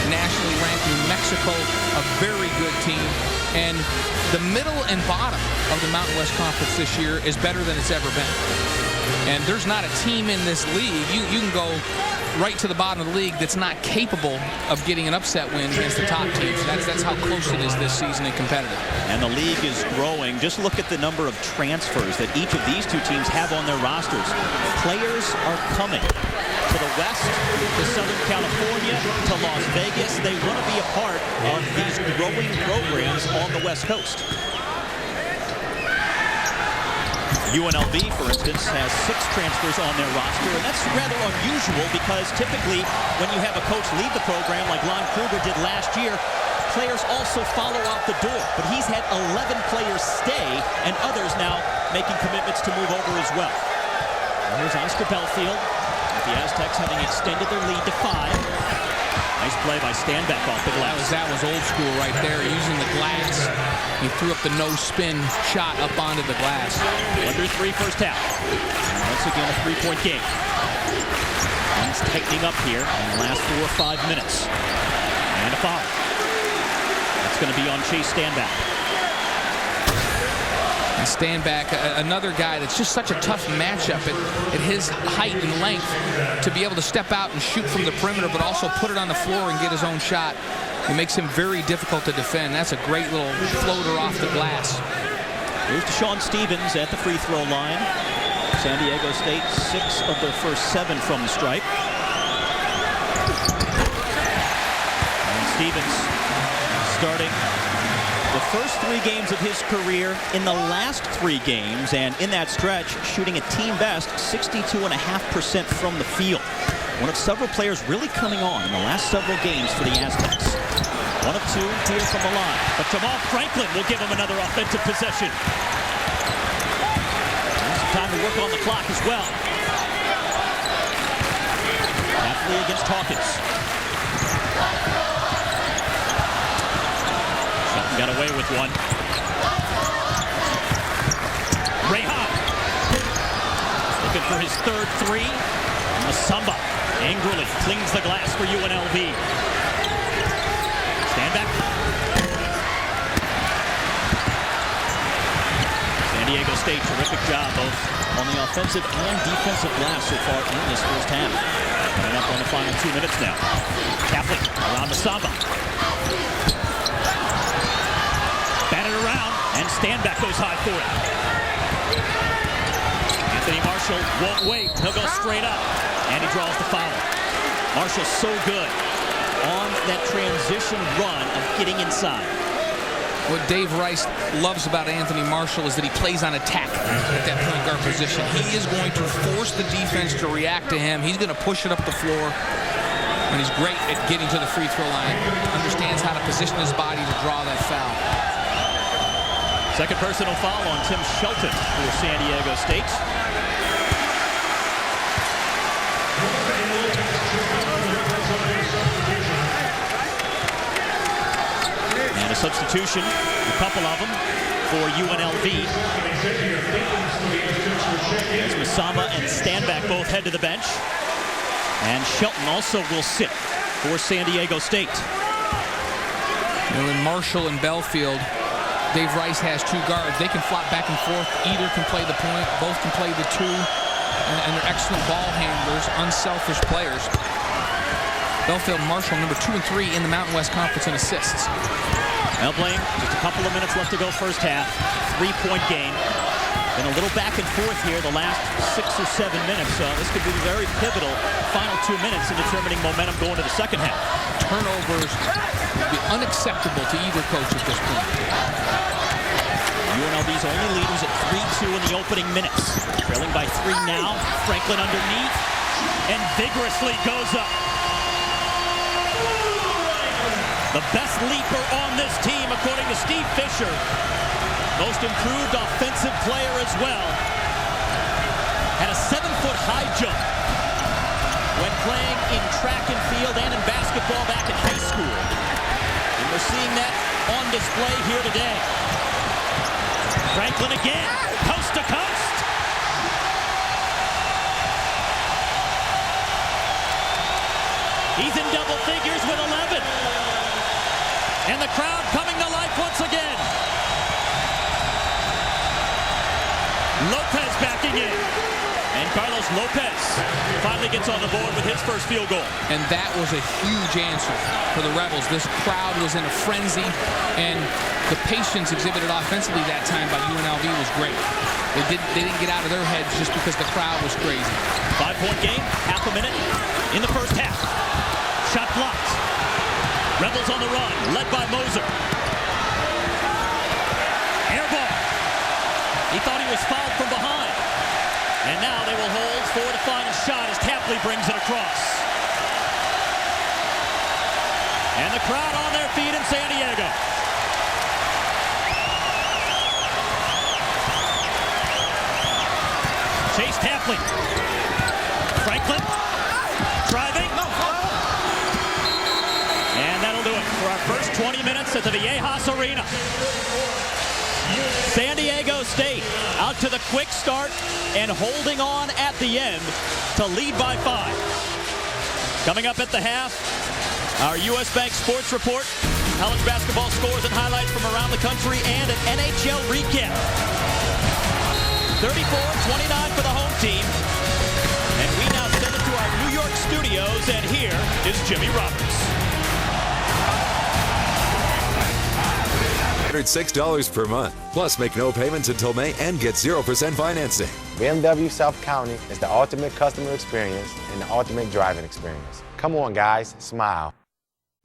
nationally ranked. New Mexico, a very good team. And the middle and bottom of the Mountain West Conference this year is better than it's ever been. And there's not a team in this league. You can go right to the bottom of the league that's not capable of getting an upset win against the top teams. That's how close it is this season and competitive. And the league is growing. Just look at the number of transfers that each of these 2 teams have on their rosters. Players are coming to the West, to Southern California, to Las Vegas. They want to be a part of these growing programs on the West Coast. UNLV, for instance, has 6 transfers on their roster, and that's rather unusual because typically when you have a coach lead the program like Lon Kruger did last year, players also follow out the door. But he's had 11 players stay and others now making commitments to move over as well. And here's Oscar Belfield, with the Aztecs having extended their lead to 5. Nice play by Stanback off the glass. That was old school right there, using the glass. He threw up the no-spin shot up onto the glass. Under 3 first half. And once again, a 3-point game. Things tightening up here in the last 4 or 5 minutes. And a foul. That's going to be on Chase Stanback. And Stanback, another guy that's just such a tough matchup at his height and length to be able to step out and shoot from the perimeter, but also put it on the floor and get his own shot. It makes him very difficult to defend. That's a great little floater off the glass. Here's Deshaun Stevens at the free throw line. San Diego State, 6 of their first 7 from the stripe. And Stevens starting the first 3 games of his career in the last 3 games, and in that stretch, shooting a team best 62.5% from the field. One of several players really coming on in the last several games for the Aztecs. 1 of 2 here from the line, but Jamal Franklin will give him another offensive possession. Some time to work on the clock as well. Halfley against Hawkins. Got away with one. Rahon looking for his 3rd 3. Masamba angrily clings the glass for UNLV. Stanback. San Diego State, terrific job both on the offensive and defensive glass so far in this first half. Coming up on the final 2 minutes now. Catholic around Masamba. Batted around, and Stanback goes high for it. Anthony Marshall won't wait. He'll go straight up, and he draws the foul. Marshall's so good on that transition run of getting inside. What Dave Rice loves about Anthony Marshall is that he plays on attack at that point guard position. He is going to force the defense to react to him. He's going to push it up the floor, and he's great at getting to the free throw line. Understands how to position his body to draw that foul. Second personal foul on Tim Shelton for San Diego State. And a substitution, a couple of them, for UNLV. As Masamba and Stanback both head to the bench. And Shelton also will sit for San Diego State. And when Marshall and Belfield, Dave Rice has 2 guards. They can flop back and forth. Either can play the point. Both can play the 2. And they're excellent ball handlers, unselfish players. Belfield and Marshall, number 2 and 3 in the Mountain West Conference in assists. Now playing just a couple of minutes left to go first half. 3-point game. Been a little back and forth here the last 6 or 7 minutes. So this could be very pivotal final 2 minutes in determining momentum going to the second half. Turnovers would be unacceptable to either coach at this point. UNLV's only leaders at 3-2 in the opening minutes. Trailing by 3 now. Franklin underneath and vigorously goes up. The best leaper on this team, according to Steve Fisher. Most improved offensive player as well. Had a 7-foot high jump when playing in track and field and in basketball back in high school. And we're seeing that on display here today. Franklin again, coast to coast. He's in double figures with 11. And the crowd coming to life once again. Lopez backing in. And Carlos Lopez finally gets on the board with his first field goal. And that was a huge answer for the Rebels. This crowd was in a frenzy, and the patience exhibited offensively that time by UNLV was great. They didn't get out of their heads just because the crowd was crazy. 5-point game, half a minute in the first half. Shot blocked. Rebels on the run, led by Moser. Air ball. He thought he was fouled from behind. for the final shot as Tapley brings it across. And the crowd on their feet in San Diego. Chase Tapley. Franklin driving. And that'll do it for our first 20 minutes at the Viejas Arena. San Diego State out to the quick start and holding on at the end to lead by 5. Coming up at the half, our U.S. Bank Sports Report, college basketball scores and highlights from around the country, and an NHL recap. 34-29 for the home team. And we now send it to our New York studios, and here is Jimmy Roberts. $106 per month. Plus, make no payments until May and get 0% financing. BMW South County is the ultimate customer experience and the ultimate driving experience. Come on, guys, smile.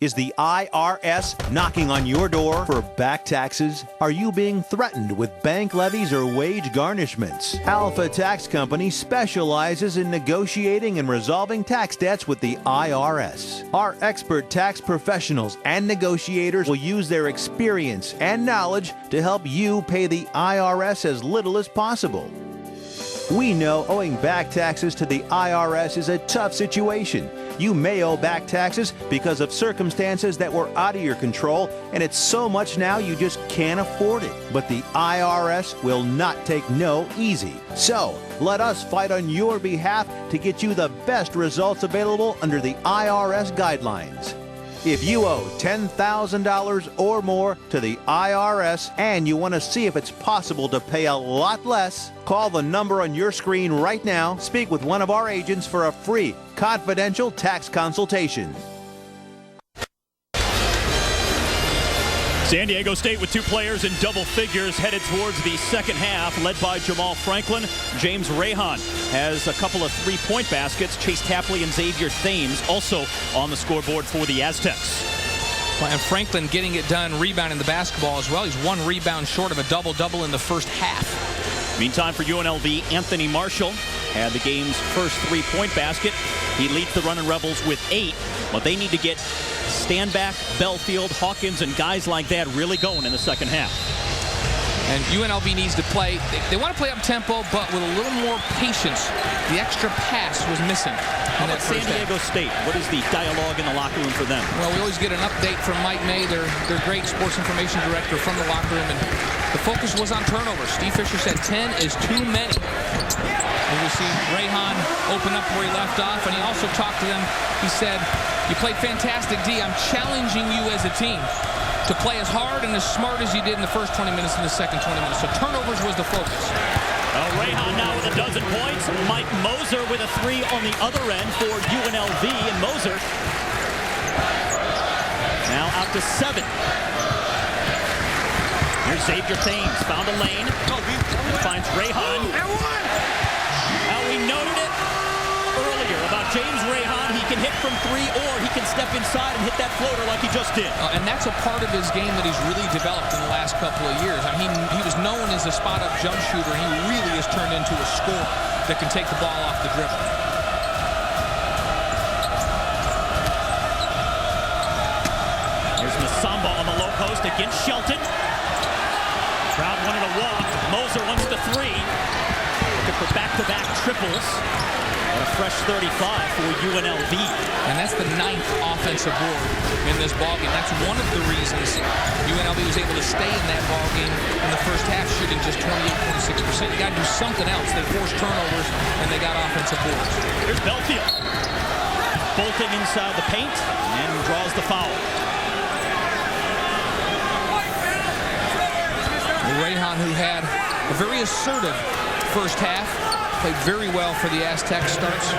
Is the IRS knocking on your door for back taxes? Are you being threatened with bank levies or wage garnishments? Alpha Tax Company specializes in negotiating and resolving tax debts with the IRS. Our expert tax professionals and negotiators will use their experience and knowledge to help you pay the IRS as little as possible. We know owing back taxes to the IRS is a tough situation. You may owe back taxes because of circumstances that were out of your control, and it's so much now you just can't afford it. But the IRS will not take no easy. So, let us fight on your behalf to get you the best results available under the IRS guidelines. If you owe $10,000 or more to the IRS and you want to see if it's possible to pay a lot less, call the number on your screen right now. Speak with one of our agents for a free, confidential tax consultation. San Diego State with 2 players in double figures headed towards the second half, led by Jamal Franklin. James Rahon has a couple of 3-point baskets. Chase Tapley and Xavier Thames also on the scoreboard for the Aztecs. Well, and Franklin getting it done, rebounding the basketball as well. He's 1 rebound short of a double-double in the first half. Meantime, for UNLV, Anthony Marshall had the game's first 3-point basket. He leads the Runnin' Rebels with 8, but they need to get Standback, Belfield, Hawkins, and guys like that really going in the second half. And UNLV needs to play. They want to play up-tempo, but with a little more patience. The extra pass was missing. How about San Diego State? What is the dialogue in the locker room for them? Well, we always get an update from Mike May, their great sports information director, from the locker room, and the focus was on turnovers. Steve Fisher said 10 is too many. And we see Rahon open up where he left off, and he also talked to them. He said, "You played fantastic, D. I'm challenging you as a team to play as hard and as smart as you did in the first 20 minutes and the second 20 minutes. So turnovers was the focus." Rahon now with a dozen points. Mike Moser with a 3 on the other end for UNLV. And Moser now out to 7. Here's Xavier Thames. Found a lane. And finds Rahon. Now we noted it earlier about James Rahon. He can hit from 3, or he can step inside and hit that floater like he just did. And that's a part of his game that he's really developed in the last couple of years. I mean, he was known as a spot-up jump shooter. He really has turned into a scorer that can take the ball off the dribble. Here's Masamba on the low post against Shelton. Crowd wanted a walk. Moser wants the 3. Looking for back-to-back triples. And a fresh 35 for UNLV. And that's the 9th offensive board in this ballgame. That's one of the reasons UNLV was able to stay in that ballgame in the first half, shooting just 28.6%. You got to do something else. They forced turnovers, and they got offensive boards. Here's Belfield. Bolting inside the paint and draws the foul. Rahon, who had a very assertive first half, played very well for the Aztecs, starts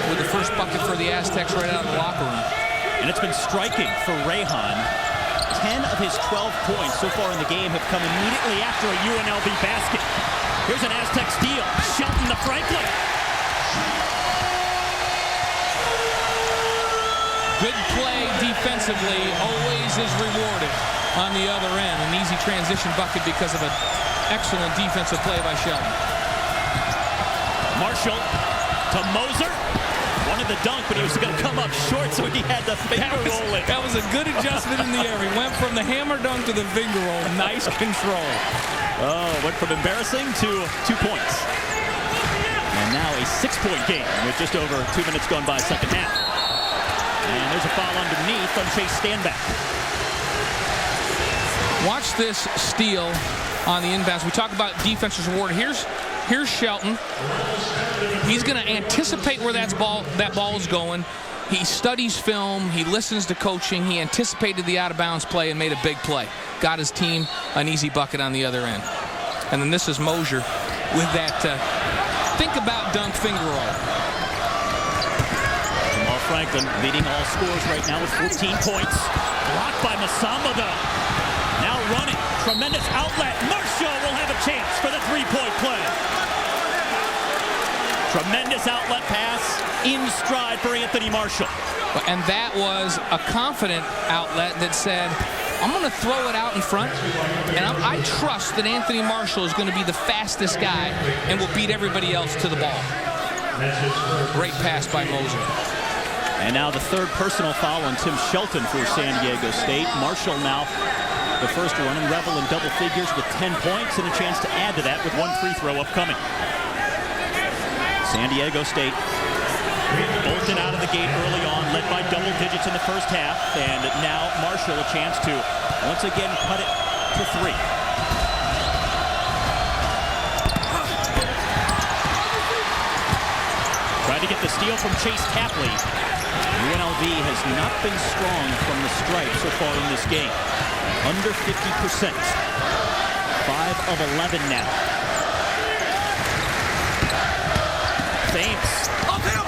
with the first bucket for the Aztecs right out of the locker room. And it's been striking for Rahon. 10 of his 12 points so far in the game have come immediately after a UNLV basket. Here's an Aztec steal. Shelton to Franklin. Good play defensively always is rewarded on the other end. An easy transition bucket because of an excellent defensive play by Shelton. Marshall to Moser. Wanted the dunk, but he was going to come up short, so he had the finger roll it. That was a good adjustment in the air. He went from the hammer dunk to the finger roll. Nice control. Oh, went from embarrassing to 2 points. And now a 6-point game with just over 2 minutes gone by second half. And there's a foul underneath on Chase Stanback. Watch this steal on the inbounds. We talk about defensive reward. Here's Shelton. He's going to anticipate where that ball is going. He studies film. He listens to coaching. He anticipated the out-of-bounds play and made a big play. Got his team an easy bucket on the other end. And then this is Mosier with that think about dunk finger roll. Jamal Franklin leading all scorers right now with 14 points. Blocked by Masamba, though. Now running. Tremendous outlet. Marshall will have a chance for the three-point play. Tremendous outlet pass in stride for Anthony Marshall. And that was a confident outlet that said, I'm going to throw it out in front, and I trust that Anthony Marshall is going to be the fastest guy and will beat everybody else to the ball. Great pass by Moser. And now the third personal foul on Tim Shelton for San Diego State. Marshall now the first one, and Revel in double figures with 10 points and a chance to add to that with one free throw upcoming. San Diego State bolted out of the gate early on, led by double digits in the first half, and now Marshall a chance to once again cut it to three. Tried to get the steal from Chase Tapley. UNLV has not been strong from the stripe so far in this game. Under 50%. 5 of 11 now. Thames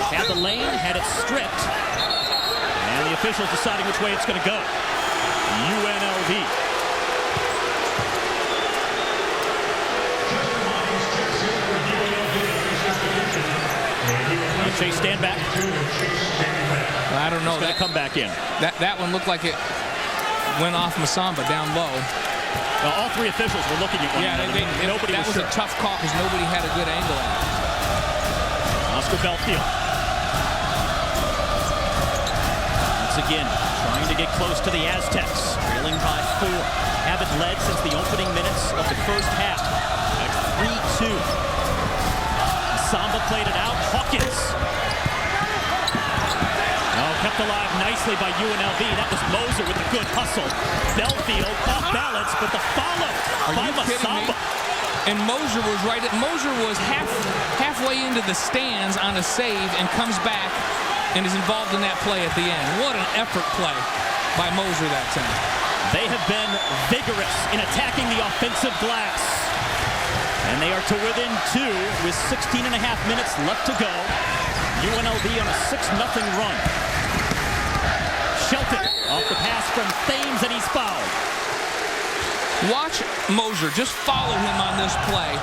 had the lane, had it stripped. And the officials deciding which way it's going to go. UNLV. Chase Stanback. I don't know. That come back in. That one looked like it went off Masamba down low. Well, all three officials were looking at one another. That was a tough call because nobody had a good angle at it. Oscar Belfield. Once again, trying to get close to the Aztecs. Trailing by 4. Haven't led since the opening minutes of the first half. At 3-2. Samba played it out. Hawkins. Oh, kept alive nicely by UNLV. That was Moser with a good hustle. Belfield off balance, but the follow by Masamba. And Moser was right. Moser was halfway into the stands on a save and comes back and is involved in that play at the end. What an effort play by Moser that time. They have been vigorous in attacking the offensive glass. And they are to within 2 with 16 and a half minutes left to go. UNLV on a 6-0 run. Shelton off the pass from Thames, and he's fouled. Watch Moser. Just follow him on this play.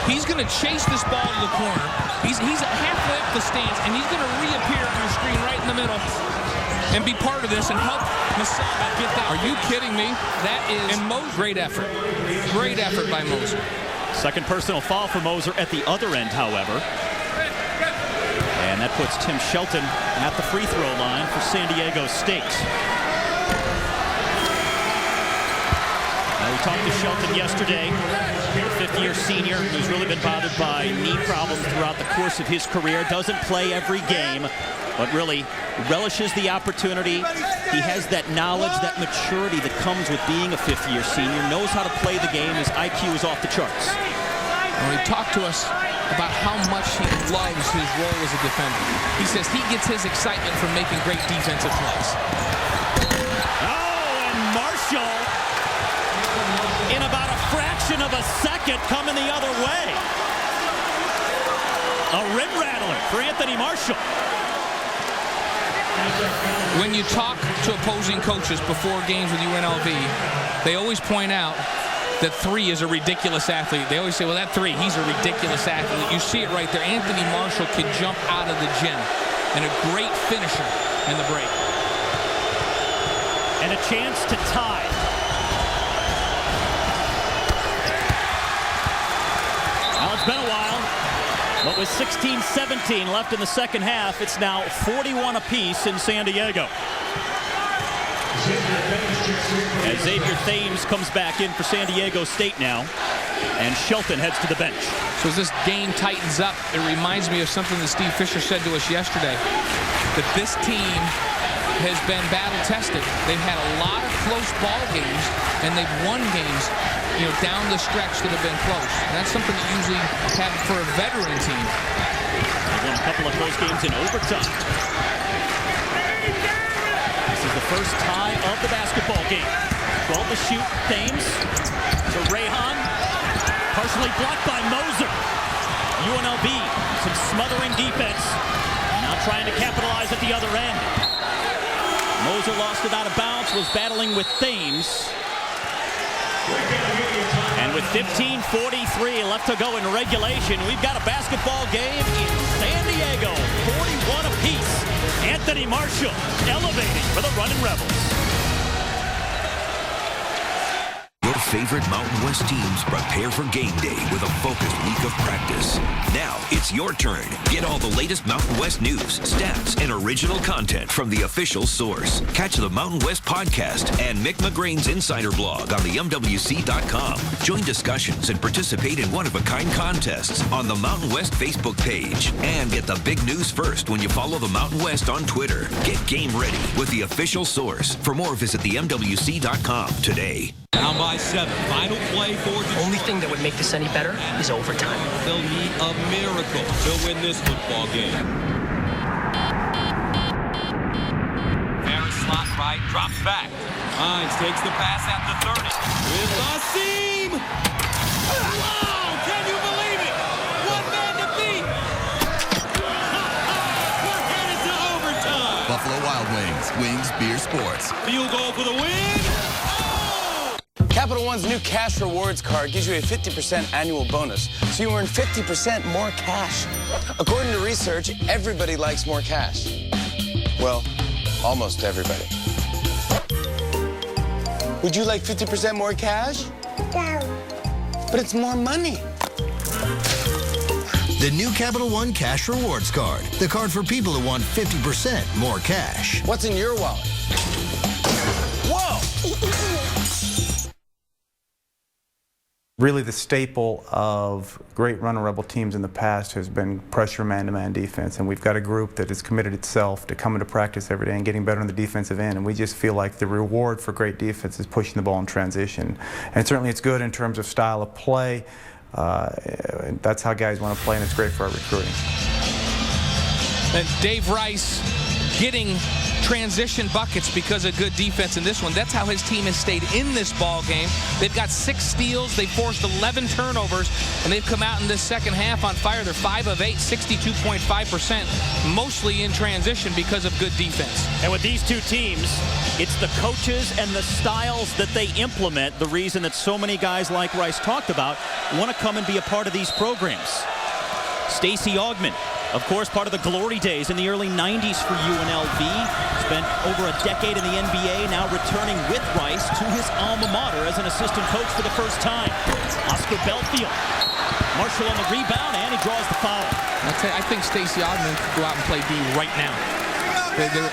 He's going to chase this ball to the corner. He's halfway up the stands, and he's going to reappear on the screen right in the middle and be part of this and help Masamba get that. Are you kidding me? That is great effort. Great effort by Moser. Second personal foul for Moser at the other end, however. And that puts Tim Shelton at the free throw line for San Diego State. We talked to Shelton yesterday, a fifth-year senior who's really been bothered by knee problems throughout the course of his career. Doesn't play every game, but really relishes the opportunity. He has that knowledge, that maturity that comes with being a fifth-year senior, knows how to play the game. His IQ is off the charts. When he talked to us about how much he loves his role as a defender, he says he gets his excitement from making great defensive plays. Oh, and Marshall, in about a fraction of a second, coming the other way. A rim rattler for Anthony Marshall. When you talk to opposing coaches before games with UNLV, they always point out that 3 is a ridiculous athlete. They always say, well, that 3, he's a ridiculous athlete. You see it right there. Anthony Marshall can jump out of the gym, and a great finisher in the break. And a chance to tie. Well, it's been a while. But with 16-17 left in the second half, it's now 41 apiece in San Diego. As Xavier Thames comes back in for San Diego State now, and Shelton heads to the bench. So as this game tightens up, it reminds me of something that Steve Fisher said to us yesterday, that this team has been battle-tested. They've had a lot of close ball games, and they've won games, down the stretch that have been close. And that's something that usually happens for a veteran team. They've won a couple of close games in overtime. This is the first tie of the basketball game. 12 to shoot. Thames to Rahon. Partially blocked by Moser. UNLV, some smothering defense. Now trying to capitalize at the other end. Moser lost it out of bounds, was battling with Thames. And with 15:43 left to go in regulation, we've got a basketball game in San Diego. 41 apiece. Anthony Marshall elevating for the Running Rebels. Your favorite Mountain West teams prepare for game day with a focused week of practice. Now it's your turn. Get all the latest Mountain West news, stats, and original content from the official source. Catch the Mountain West podcast and Mick McGrain's Insider blog on the MWC.com. Join discussions and participate in one-of-a-kind contests on the Mountain West Facebook page. And get the big news first when you follow the Mountain West on Twitter. Get game ready with the official source. For more, visit the MWC.com today. Down by 7. Final play for the only thing that would make this any better is overtime. They'll need a miracle to win this football game. Harris slot right, drops back. Hines takes the pass at the 30. With a seam! Wow! Can you believe it? One man to beat! We're headed to overtime! Buffalo Wild Wings. Wings Beer Sports. Field goal for the win! Capital One's new cash rewards card gives you a 50% annual bonus, so you earn 50% more cash. According to research, everybody likes more cash. Well, almost everybody. Would you like 50% more cash? No. But it's more money. The new Capital One Cash Rewards Card. The card for people who want 50% more cash. What's in your wallet? Whoa! Really, the staple of great Running Rebel teams in the past has been pressure man-to-man defense, and we've got a group that has committed itself to coming to practice every day and getting better on the defensive end, and we just feel like the reward for great defense is pushing the ball in transition. And certainly it's good in terms of style of play. That's how guys want to play, and it's great for our recruiting. And Dave Rice getting transition buckets because of good defense in this one. That's how his team has stayed in this ball game. They've got 6 steals. They forced 11 turnovers, and they've come out in this second half on fire. They're 5 of 8, 62.5%, mostly in transition because of good defense. And with these two teams, it's the coaches and the styles that they implement, the reason that so many guys like Rice talked about want to come and be a part of these programs. Stacey Augmon, of course, part of the glory days in the early 90s for UNLV. Spent over a decade in the NBA, now returning with Rice to his alma mater as an assistant coach for the first time. Oscar Belfield. Marshall on the rebound, and he draws the foul. I think Stacey Augmon could go out and play D right now.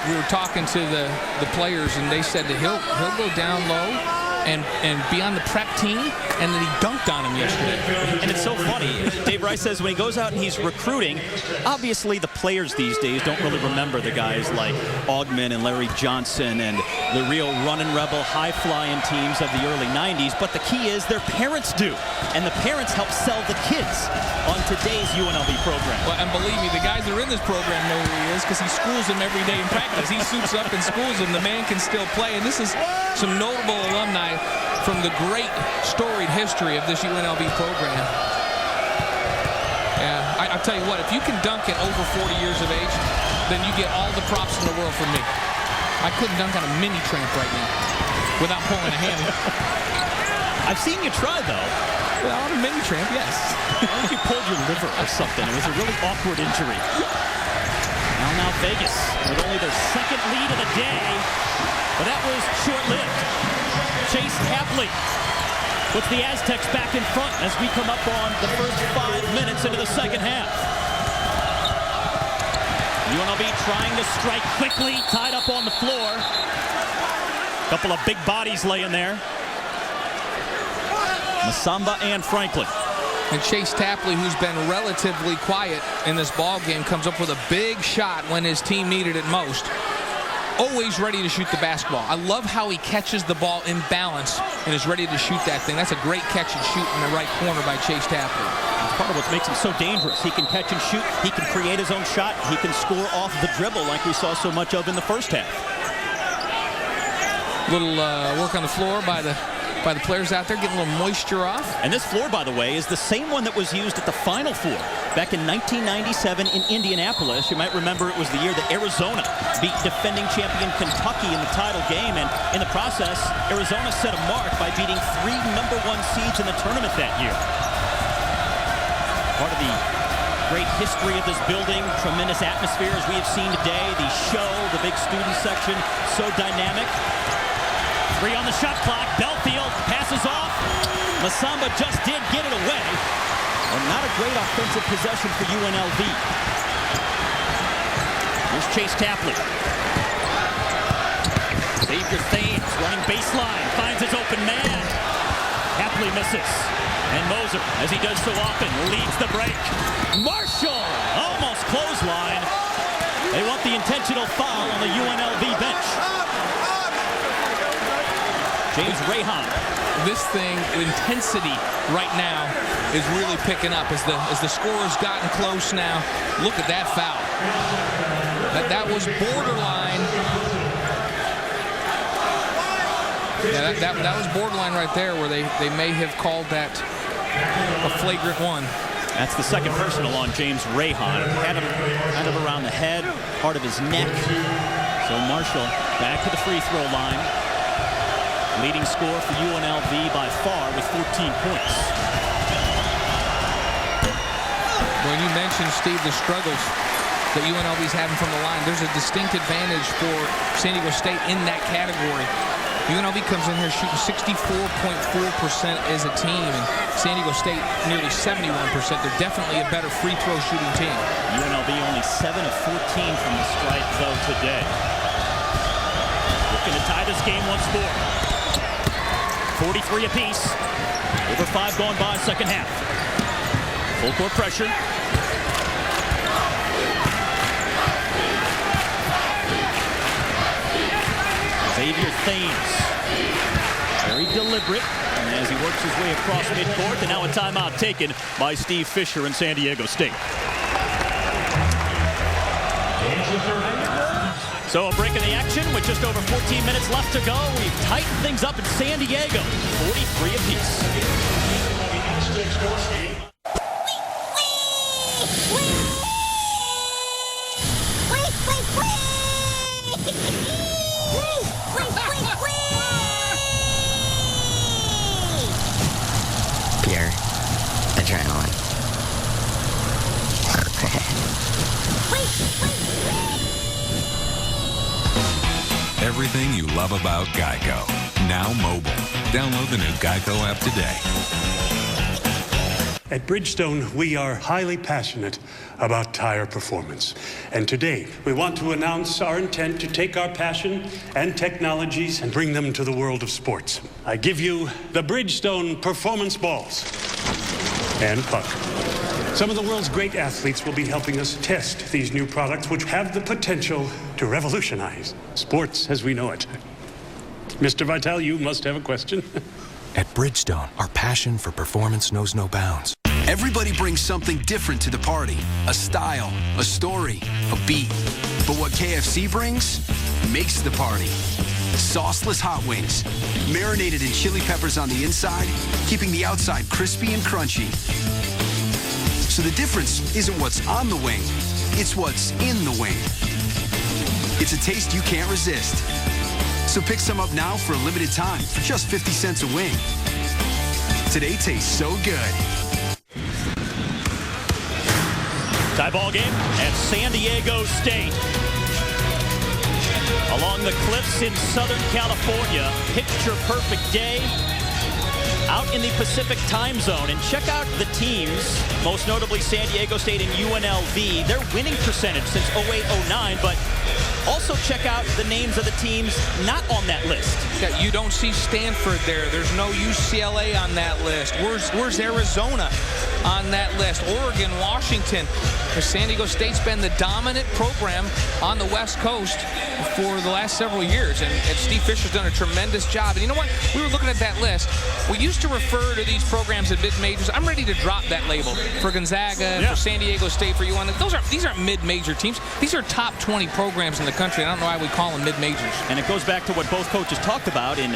We were talking to the players, and they said that he'll go down low and be on the prep team, and then he dunked on him yesterday. And it's so funny. Dave Rice says when he goes out and he's recruiting, obviously the players these days don't really remember the guys like Augmon and Larry Johnson and the real Running Rebel high-flying teams of the early 90s, but the key is their parents do, and the parents help sell the kids on today's UNLV program. Well, and believe me, the guys that are in this program know who he is because he schools them every day in practice. He suits up and schools them. The man can still play, and this is some notable alumni from the great storied history of this UNLV program. Yeah, I'll tell you what, if you can dunk at over 40 years of age, then you get all the props in the world from me. I couldn't dunk on a mini tramp right now without pulling a hammy. I've seen you try, though. Well, on a mini tramp, yes. I think you pulled your liver or something. It was a really awkward injury. Now Vegas with only their second lead of the day, but that was short-lived. Chase Hapley puts the Aztecs back in front as we come up on the first 5 minutes into the second half. UNLV trying to strike quickly, tied up on the floor. Couple of big bodies laying there. Masamba and Franklin. And Chase Tapley, who's been relatively quiet in this ball game, comes up with a big shot when his team needed it most. Always ready to shoot the basketball. I love how he catches the ball in balance and is ready to shoot that thing. That's a great catch and shoot in the right corner by Chase Tapley. That's part of what makes him so dangerous. He can catch and shoot. He can create his own shot. He can score off the dribble like we saw so much of in the first half. Little work on the floor by the players out there, getting a little moisture off. And this floor, by the way, is the same one that was used at the Final Four back in 1997 in Indianapolis. You might remember it was the year that Arizona beat defending champion Kentucky in the title game, and in the process, Arizona set a mark by beating 3 #1 seeds in the tournament that year. Part of the great history of this building, tremendous atmosphere as we have seen today, the show, the big student section, so dynamic. 3 on the shot clock. Belfield passes off. Masamba just did get it away. And not a great offensive possession for UNLV. Here's Chase Tapley. Xavier Thames running baseline. Finds his open man. Tapley misses. And Moser, as he does so often, leads the break. Marshall almost clothesline. They want the intentional foul on the UNLV bench. James Rahon. This thing, intensity right now is really picking up as the scorer's gotten close now. Look at that foul. That was borderline. Yeah, that was borderline right there where they may have called that a flagrant one. That's the second personal on James Rahon. Had him kind of around the head, part of his neck. So Marshall back to the free throw line. Leading scorer for UNLV by far with 14 points. When you mentioned, Steve, the struggles that UNLV's having from the line, there's a distinct advantage for San Diego State in that category. UNLV comes in here shooting 64.4% as a team, and San Diego State nearly 71%. They're definitely a better free throw shooting team. UNLV only 7 of 14 from the stripe, though, today. Looking to tie this game once more. 43 apiece. Over 5 gone by second half. Full court pressure. Xavier Thames. Very deliberate as he works his way across midcourt, and now a timeout taken by Steve Fisher in San Diego State. So a break in the action with just over 14 minutes left to go. We've tightened things up in San Diego. 43 apiece. Pure adrenaline. Everything you love about Geico. Now mobile. Download the new Geico app today. At Bridgestone, we are highly passionate about tire performance. And today, we want to announce our intent to take our passion and technologies and bring them to the world of sports. I give you the Bridgestone Performance Balls and puck. Some of the world's great athletes will be helping us test these new products, which have the potential to revolutionize sports as we know it. Mr. Vitale, you must have a question. At Bridgestone, our passion for performance knows no bounds. Everybody brings something different to the party. A style, a story, a beat. But what KFC brings makes the party. Sauceless hot wings, marinated in chili peppers on the inside, keeping the outside crispy and crunchy. So the difference isn't what's on the wing, it's what's in the wing. It's a taste you can't resist. So pick some up now for a limited time for just 50 cents a wing. Today tastes so good. Tie ball game at San Diego State. Along the cliffs in Southern California, picture perfect day. out in the Pacific time zone. And check out the teams, most notably San Diego State and UNLV. Their winning percentage since 08-09, but also check out the names of the teams not on that list. Yeah, you don't see Stanford there. There's no UCLA on that list. Where's Arizona on that list? Oregon, Washington. San Diego State's been the dominant program on the West Coast for the last several years, and Steve Fisher's done a tremendous job. And you know what? We were looking at that list. We used to refer to these programs as mid-majors. I'm ready to drop that label for Gonzaga, for San Diego State, for UNLV. These aren't mid-major teams. These are top 20 programs in the country. I don't know why we call them mid-majors. And it goes back to what both coaches talked about in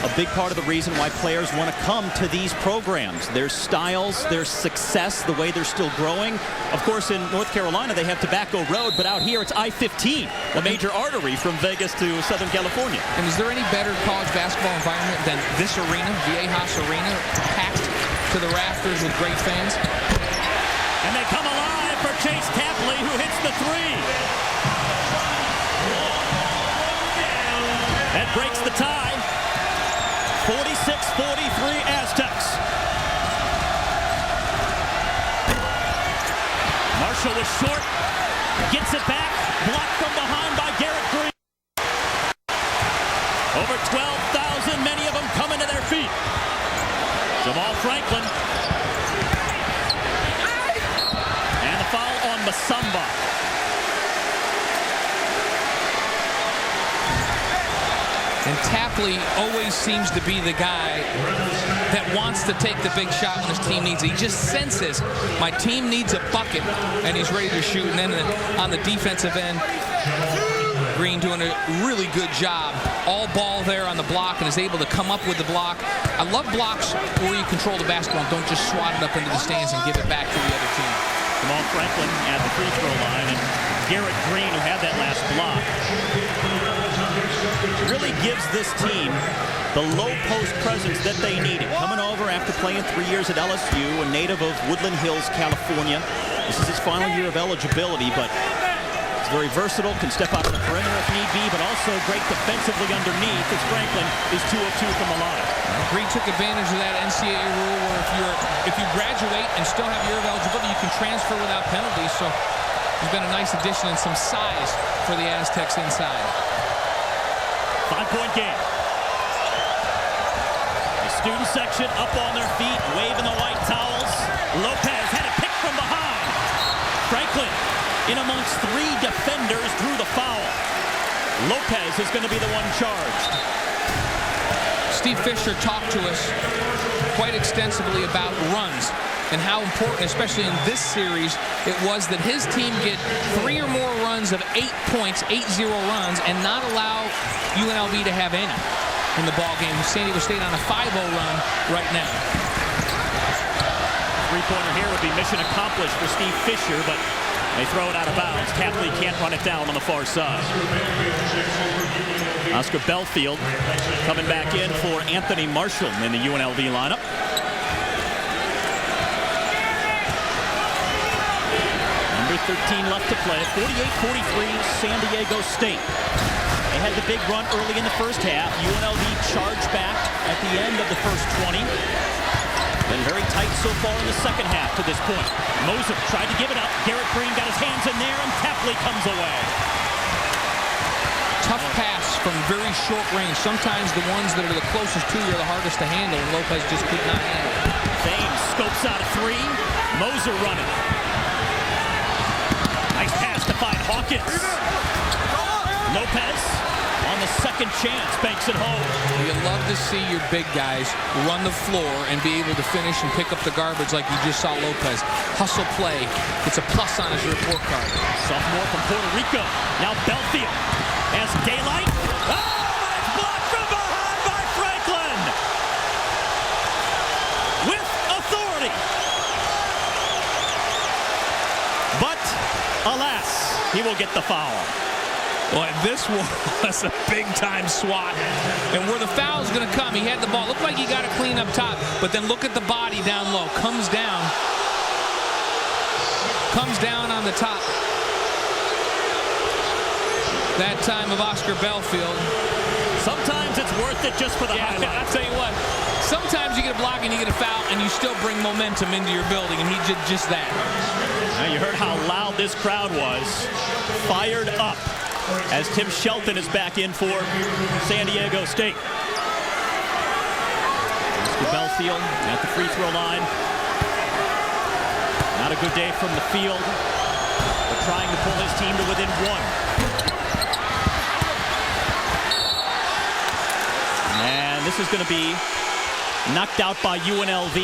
a big part of the reason why players want to come to these programs. Their styles, their success, the way they're still growing. Of course, in North Carolina, they have Tobacco Road, but out here it's I-15, the major artery from Vegas to Southern California. And is there any better college basketball environment than this arena, Viejas Arena, packed to the rafters with great fans? And they come alive for Chase Tapley, who hits the three. That breaks the tie. 46-43 Aztecs. Marshall was short, gets it back, blocked from behind by Garrett Green. Over 12,000, many of them coming to their feet. Jamal Franklin. And the foul on Masamba. And Tapley always seems to be the guy that wants to take the big shot when his team needs it. He just senses my team needs a bucket, and he's ready to shoot. And then on the defensive end, Green doing a really good job. All ball there on the block and is able to come up with the block. I love blocks where you control the basketball and don't just swat it up into the stands and give it back to the other team. Jamal Franklin at the free throw line, and Garrett Green, who had that last block, really gives this team the low post presence that they needed. Coming over after playing 3 years at LSU, a native of Woodland Hills, California. This is his final year of eligibility, but he's very versatile, can step out on the perimeter if need be, but also great defensively underneath, as Franklin is 2 of 2 from the line. Green took advantage of that NCAA rule where if you graduate and still have year of eligibility, you can transfer without penalties. So he's been a nice addition and some size for the Aztecs inside. 5-point game. The student section up on their feet, waving the white towels. Lopez had it picked from behind. Franklin, in amongst 3 defenders, drew the foul. Lopez is going to be the one charged. Steve Fisher talked to us quite extensively about runs and how important, especially in this series, it was that his team get 3 or more runs of 8 points, 8-0 runs, and not allow UNLV to have any in the ball game. San Diego State on a 5-0 run right now. Three-pointer here would be mission accomplished for Steve Fisher, but they throw it out of bounds. Tapley can't run it down on the far side. Oscar Belfield coming back in for Anthony Marshall in the UNLV lineup. Number 13 left to play. 48-43 San Diego State. They had the big run early in the first half. UNLV charged back at the end of the first 20. Been very tight so far in the second half to this point. Moser tried to give it up. Garrett Green got his hands in there, and Tapley comes away. Tough pass from very short range. Sometimes the ones that are the closest to you are the hardest to handle, and Lopez just could not handle it. Thames scopes out a 3. Moser running. Nice pass to find Hawkins. Lopez on the second chance, banks it home. You love to see your big guys run the floor and be able to finish and pick up the garbage like you just saw Lopez. Hustle play. It's a plus on his report card. Sophomore from Puerto Rico. Now Belfield has daylight. Oh, it's blocked from behind by Franklin. With authority. But, alas, he will get the foul. Well, this was a big-time swat. And where the foul's going to come, he had the ball. Looked like he got it clean up top, but then look at the body down low. Comes down on the top. That time of Oscar Belfield. Sometimes it's worth it just for the highlight. I'll tell you what, sometimes you get a block and you get a foul and you still bring momentum into your building, and he did just that. Now you heard how loud this crowd was. Fired up as Tim Shelton is back in for San Diego State. Mr. Belfield at the free throw line. Not a good day from the field, but trying to pull his team to within one. And this is going to be knocked out by UNLV.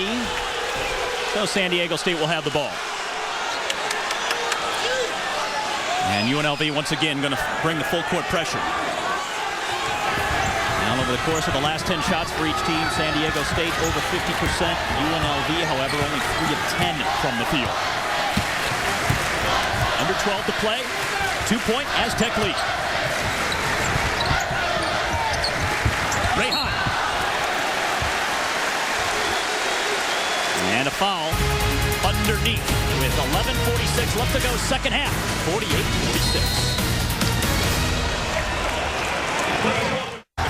So San Diego State will have the ball. And UNLV once again going to bring the full court pressure. Now over the course of the last 10 shots for each team, San Diego State over 50%. UNLV, however, only 3 of 10 from the field. Under 12 to play. 2-point Aztec lead. Rahon. And a foul underneath with 11:46 left to go, second half. 48-46.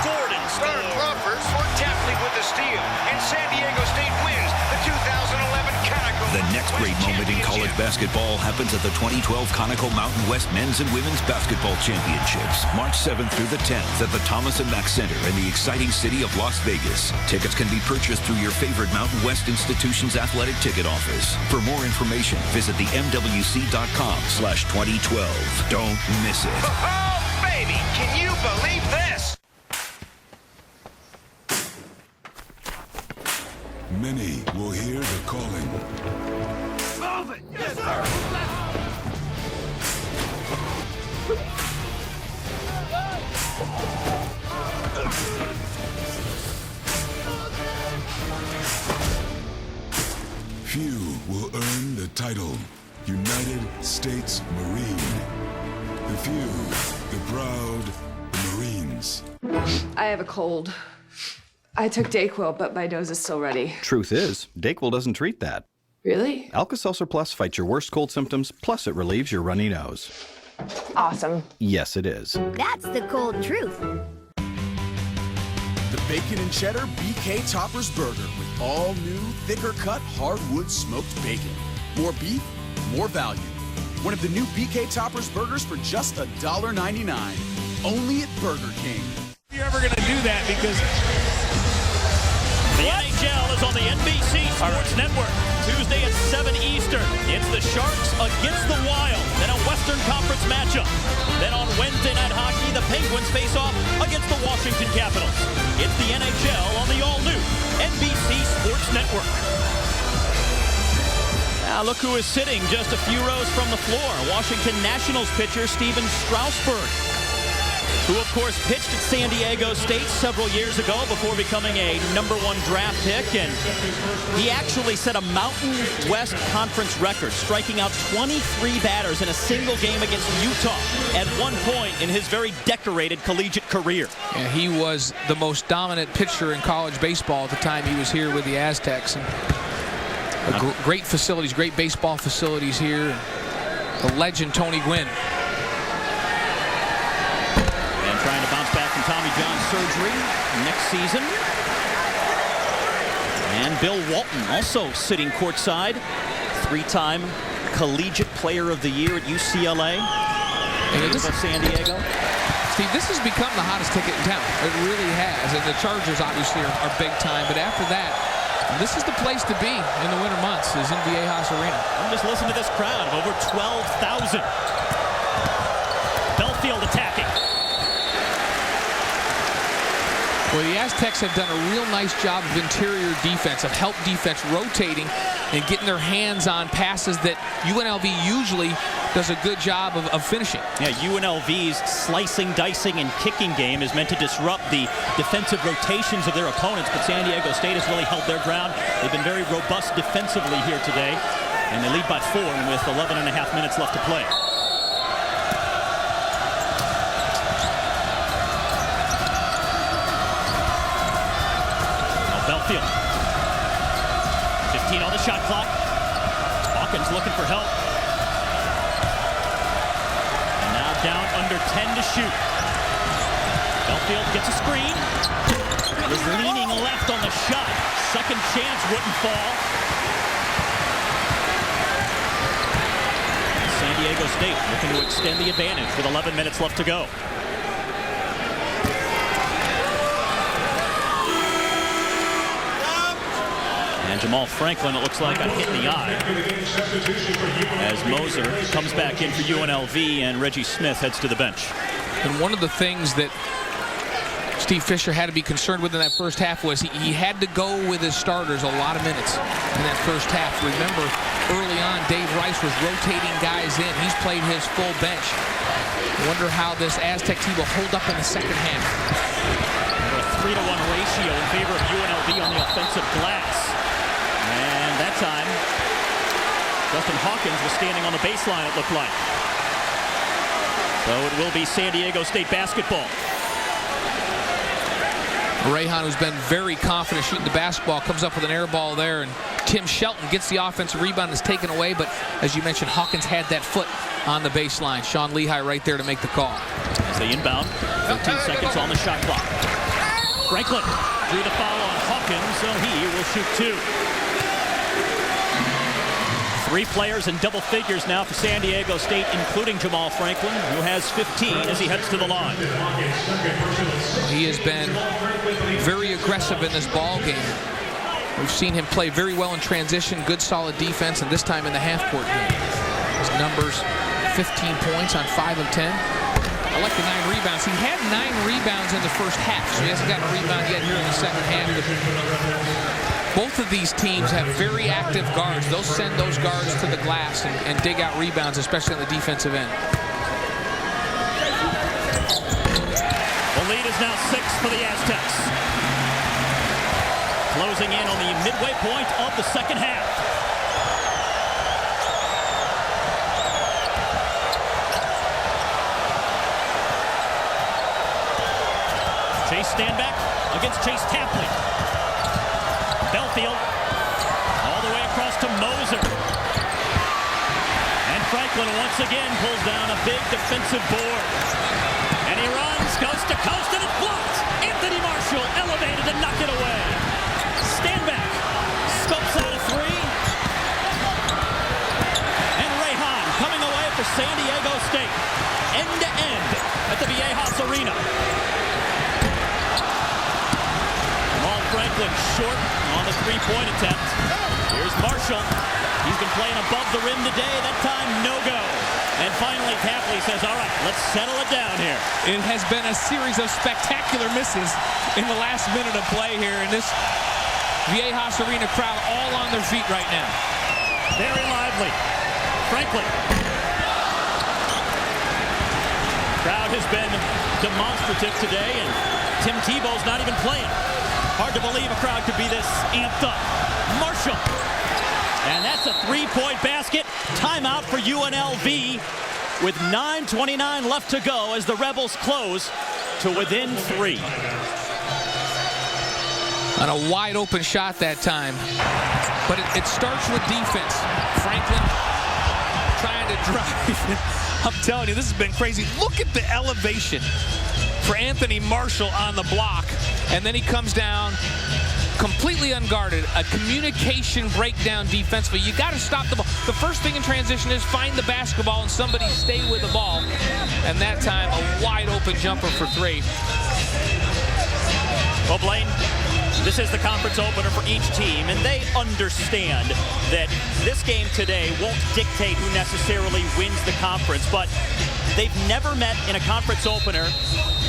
Gordon, Star Crawford, fortuitously with the steal, and San Diego State wins the 2011 Conoco. The next great moment in college basketball happens at the 2012 Conoco Mountain West Men's and Women's Basketball Championships, March 7th through the 10th at the Thomas & Mack Center in the exciting city of Las Vegas. Tickets can be purchased through your favorite Mountain West institution's athletic ticket office. For more information, visit the MWC.com/2012. Don't miss it. Oh, baby, can you believe this? Many will hear the calling. Move it! Yes, sir! Few will earn the title United States Marine. The few, the proud, the Marines. I have a cold. I took Dayquil, but my nose is still runny. Truth is, Dayquil doesn't treat that. Really? Alka-Seltzer Plus fights your worst cold symptoms, plus it relieves your runny nose. Awesome. Yes, it is. That's the cold truth. The Bacon and Cheddar BK Toppers Burger with all new, thicker cut hardwood smoked bacon. More beef, more value. One of the new BK Toppers Burgers for just $1.99. Only at Burger King. You're ever going to do that because the NHL is on the NBC Sports Network. Tuesday at 7 Eastern. It's the Sharks against the Wild. Then a Western Conference matchup. Then on Wednesday Night Hockey, the Penguins face off against the Washington Capitals. It's the NHL on the all-new NBC Sports Network. Now look who is sitting just a few rows from the floor. Washington Nationals pitcher Steven Strasburg, who of course pitched at San Diego State several years ago before becoming a #1 draft pick, and he actually set a Mountain West Conference record, striking out 23 batters in a single game against Utah at one point in his very decorated collegiate career. Yeah, he was the most dominant pitcher in college baseball at the time he was here with the Aztecs. And great facilities, great baseball facilities here. The legend Tony Gwynn. Trying to bounce back from Tommy John surgery next season. And Bill Walton also sitting courtside. 3-time Collegiate Player of the Year at UCLA. And San Diego. Steve, this has become the hottest ticket in town. It really has. And the Chargers obviously are big time. But after that, this is the place to be in the winter months, is in Viejas Arena. And just listen to this crowd of over 12,000. Belfield attacking. Well, the Aztecs have done a real nice job of interior defense, of help defense, rotating and getting their hands on passes that UNLV usually does a good job of finishing. Yeah, UNLV's slicing, dicing, and kicking game is meant to disrupt the defensive rotations of their opponents, but San Diego State has really held their ground. They've been very robust defensively here today, and they lead by 4 with 11.5 minutes left to play. Belfield. 15 on the shot clock. Hawkins looking for help. And now down under 10 to shoot. Belfield gets a screen. Was leaning left on the shot. Second chance wouldn't fall. San Diego State looking to extend the advantage with 11 minutes left to go. And Jamal Franklin, it looks like, got hit in the eye as Moser comes back in for UNLV and Reggie Smith heads to the bench. And one of the things that Steve Fisher had to be concerned with in that first half was he had to go with his starters a lot of minutes in that first half. Remember, early on, Dave Rice was rotating guys in. He's played his full bench. I wonder how this Aztec team will hold up in the second half. A 3-to-1 ratio in favor of UNLV on the offensive glass. And that time, Justin Hawkins was standing on the baseline, it looked like. So it will be San Diego State basketball. Rahon, who's been very confident shooting the basketball, comes up with an air ball there, and Tim Shelton gets the offensive rebound, is taken away, but as you mentioned, Hawkins had that foot on the baseline. Sean Lehigh right there to make the call. As they inbound, 13 seconds on the shot clock. Franklin drew the foul on Hawkins, so he will shoot two. 3 players in double figures now for San Diego State, including Jamal Franklin, who has 15 as he heads to the line. He has been very aggressive in this ball game. We've seen him play very well in transition, good solid defense, and this time in the half-court game. His numbers, 15 points on 5 of 10. I like the 9 rebounds. He had 9 rebounds in the first half, so he hasn't gotten a rebound yet here in the second half. Both of these teams have very active guards. They'll send those guards to the glass and dig out rebounds, especially on the defensive end. The lead is now 6 for the Aztecs. Closing in on the midway point of the second half. Chase Standback against Chase Tapley. Belfield all the way across to Moser. And Franklin once again pulls down a big defensive board. And he runs coast to coast, and it's blocked. Anthony Marshall elevated to knock it away. Standback scopes out a 3. And Rahon coming away for San Diego State. End to end at the Viejas Arena. Franklin short on the 3-point attempt. Here's Marshall. He's been playing above the rim today. That time, no go. And finally, Tapley says, all right, let's settle it down here. It has been a series of spectacular misses in the last minute of play here. And this Viejas Arena crowd all on their feet right now. Very lively. Franklin. Crowd has been demonstrative today, and Tim Tebow's not even playing. Hard to believe a crowd could be this amped up. Marshall. And that's a 3-point basket. Timeout for UNLV with 9:29 left to go as the Rebels close to within 3. On a wide open shot that time. But it starts with defense. Franklin trying to drive. I'm telling you, this has been crazy. Look at the elevation for Anthony Marshall on the block. And then he comes down completely unguarded. A communication breakdown defensively. You got to stop the ball. The first thing in transition is find the basketball and somebody stay with the ball. And that time, a wide open jumper for 3. Well, Blaine, this is the conference opener for each team, and they understand that this game today won't dictate who necessarily wins the conference, but they've never met in a conference opener.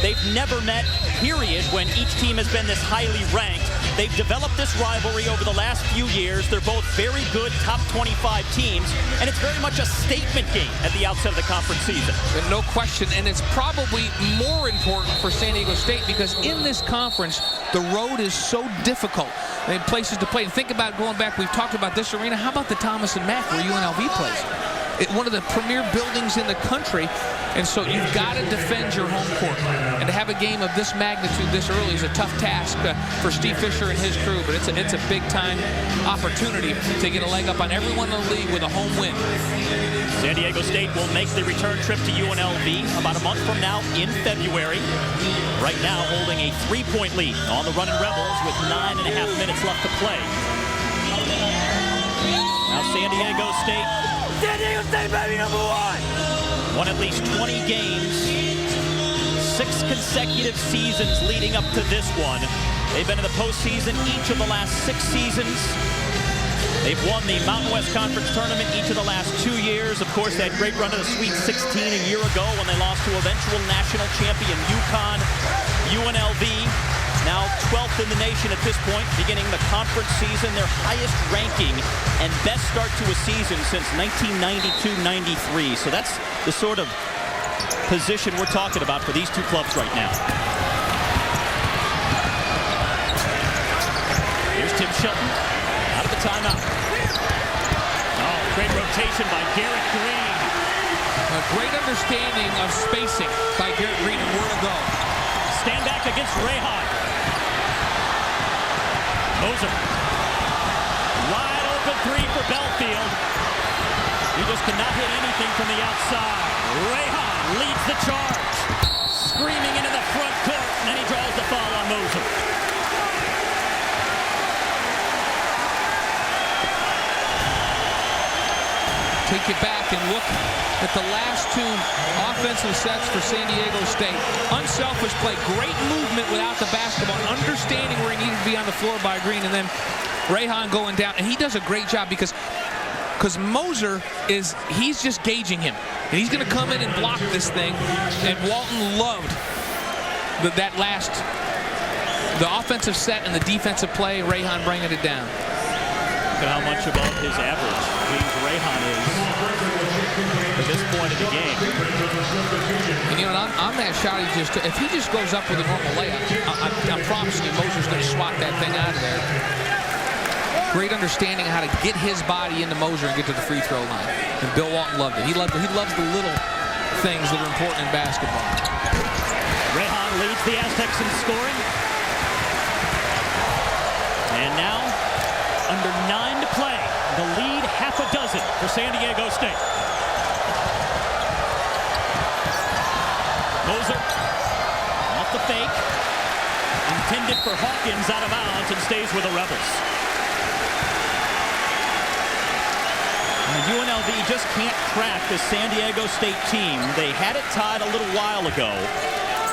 They've never met, period, when each team has been this highly ranked. They've developed this rivalry over the last few years. They're both very good top 25 teams, and it's very much a statement game at the outset of the conference season. And no question, and it's probably more important for San Diego State because in this conference, the road is so difficult. They have places to play. And think about going back, we've talked about this arena. How about the Thomas and Mack where UNLV plays? one of the premier buildings in the country. And so you've got to defend your home court. And to have a game of this magnitude this early is a tough task for Steve Fisher and his crew. But it's a big-time opportunity to get a leg up on everyone in the league with a home win. San Diego State will make the return trip to UNLV about a month from now in February. Right now holding a 3-point lead on the Running Rebels with 9.5 minutes left to play. Now San Diego State, baby, #1! Won at least 20 games, 6 consecutive seasons leading up to this one. They've been in the postseason each of the last 6 seasons. They've won the Mountain West Conference Tournament each of the last 2 years. Of course, that great run to the Sweet 16 a year ago when they lost to eventual national champion UConn. UNLV, now 12th in the nation at this point, beginning the conference season, their highest ranking and best start to a season since 1992-93. So that's the sort of position we're talking about for these two clubs right now. Here's Tim Shelton. Out of the timeout. Oh, great rotation by Garrett Green. A great understanding of spacing by Garrett Green and where to go. Stand back against Rahon. Moser. Wide open 3 for Belfield. He just cannot hit anything from the outside. Rahon leads the charge. Screaming into the front court, and then he draws the foul on Moser. Take you back and look at the last 2 offensive sets for San Diego State. Unselfish play, great movement without the basketball, understanding where he needed to be on the floor by Green, and then Rahon going down. And he does a great job because Moser he's just gauging him. And he's going to come in and block this thing. And Walton loved the offensive set and the defensive play, Rahon bringing it down. Look at how much above his average James Rahon is at this point of the game. And you know, on that shot, if he just goes up with a normal layup, I'm promising you Moser's going to swat that thing out of there. Great understanding of how to get his body into Moser and get to the free throw line. And Bill Walton loved it. He loves the little things that are important in basketball. Rahon leads the Aztecs in scoring. And now, under 9 to play, the lead half a dozen for San Diego State. Moser off the fake, intended for Hawkins, out of bounds, and stays with the Rebels. UNLV just can't crack the San Diego State team. They had it tied a little while ago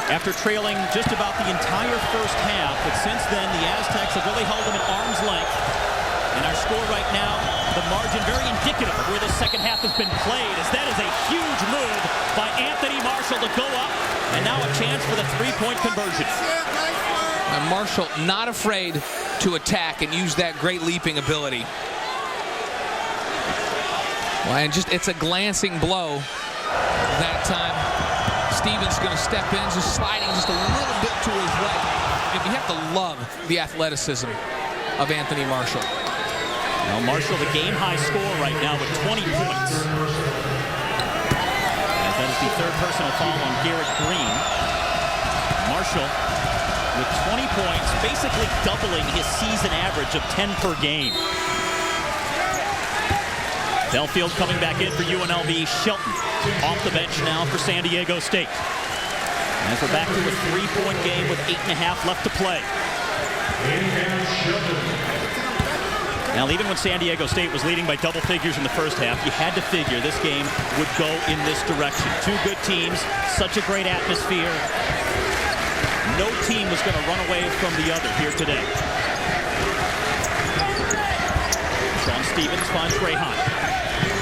after trailing just about the entire first half, but since then the Aztecs have really held them at arm's length. And our score right now, the margin very indicative of where the second half has been played, as that is a huge move by Anthony Marshall to go up, and now a chance for the 3-point conversion. And Marshall not afraid to attack and use that great leaping ability. Well, and it's a glancing blow that time. Stevens going to step in, just sliding just a little bit to his right. You have to love the athleticism of Anthony Marshall. Now Marshall, the game-high score right now with 20 points. As that is the 3rd personal foul on Garrett Green. Marshall with 20 points, basically doubling his season average of 10 per game. Belfield coming back in for UNLV. Shelton off the bench now for San Diego State. As we're back to a 3-point game with 8.5 left to play. Now, even when San Diego State was leading by double figures in the first half, you had to figure this game would go in this direction. 2 good teams, such a great atmosphere. No team was going to run away from the other here today. Sean Stevens finds Rahon.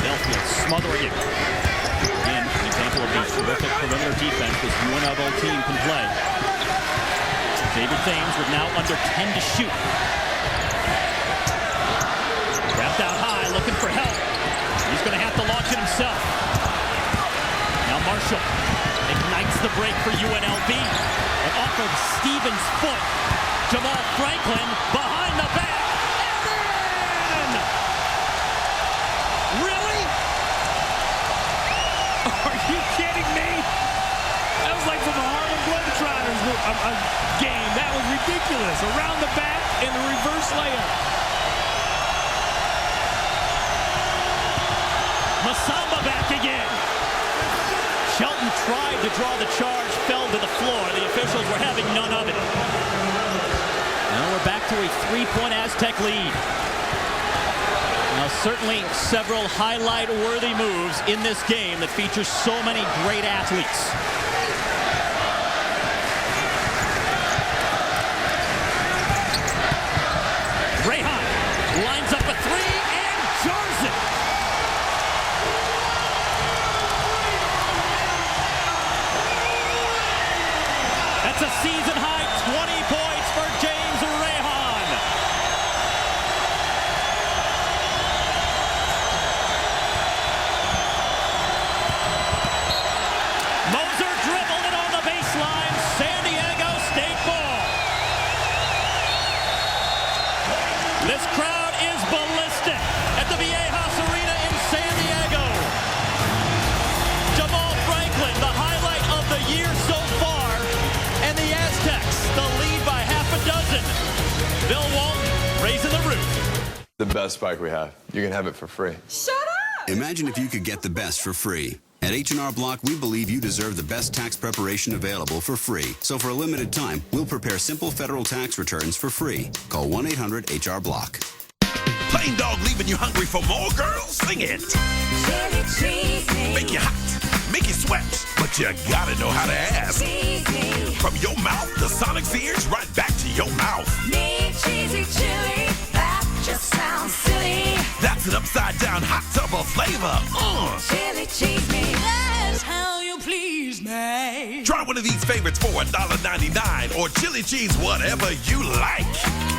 Belfield smothering it. And an example of the terrific perimeter defense this UNLV team can play. Xavier Thames with now under 10 to shoot. Wrapped out high, looking for help. He's going to have to launch it himself. Now Marshall ignites the break for UNLV. And off of Stevens' foot, Jamal Franklin behind the back. And in! Really? a game. That was ridiculous. Around the back and the reverse layup. Masamba back again. Shelton tried to draw the charge, fell to the floor. The officials were having none of it. Now we're back to a 3-point Aztec lead. Now certainly several highlight-worthy moves in this game that features so many great athletes. Rahon lines up a three and jars it. That's a season-high 20 points for James Rahon. Moser dribbled it on the baseline. San Diego State ball. This crowd is ballistic at the Viejas Arena in San Diego. Jamal Franklin, the highlight of the year so far, and the Aztecs, the lead by half a dozen. Bill Walton raising the roof. The best bike we have. You can have it for free. Shut up! Imagine if you could get the best for free. At H&R Block, we believe you deserve the best tax preparation available for free. So for a limited time, we'll prepare simple federal tax returns for free. Call 1-800-HR-BLOCK. Plain Dog leaving you hungry for more, girls? Sing it. Chili cheesy. Make you hot, make you sweat, but you gotta know how to ask. Cheesy. From your mouth, the Sonic's ears, right back to your mouth. Need cheesy chili. That just sounds silly. That's an upside-down hot tub of flavor. Chili cheese me. That's how you please me. Try one of these favorites for $1.99 or chili cheese, whatever you like.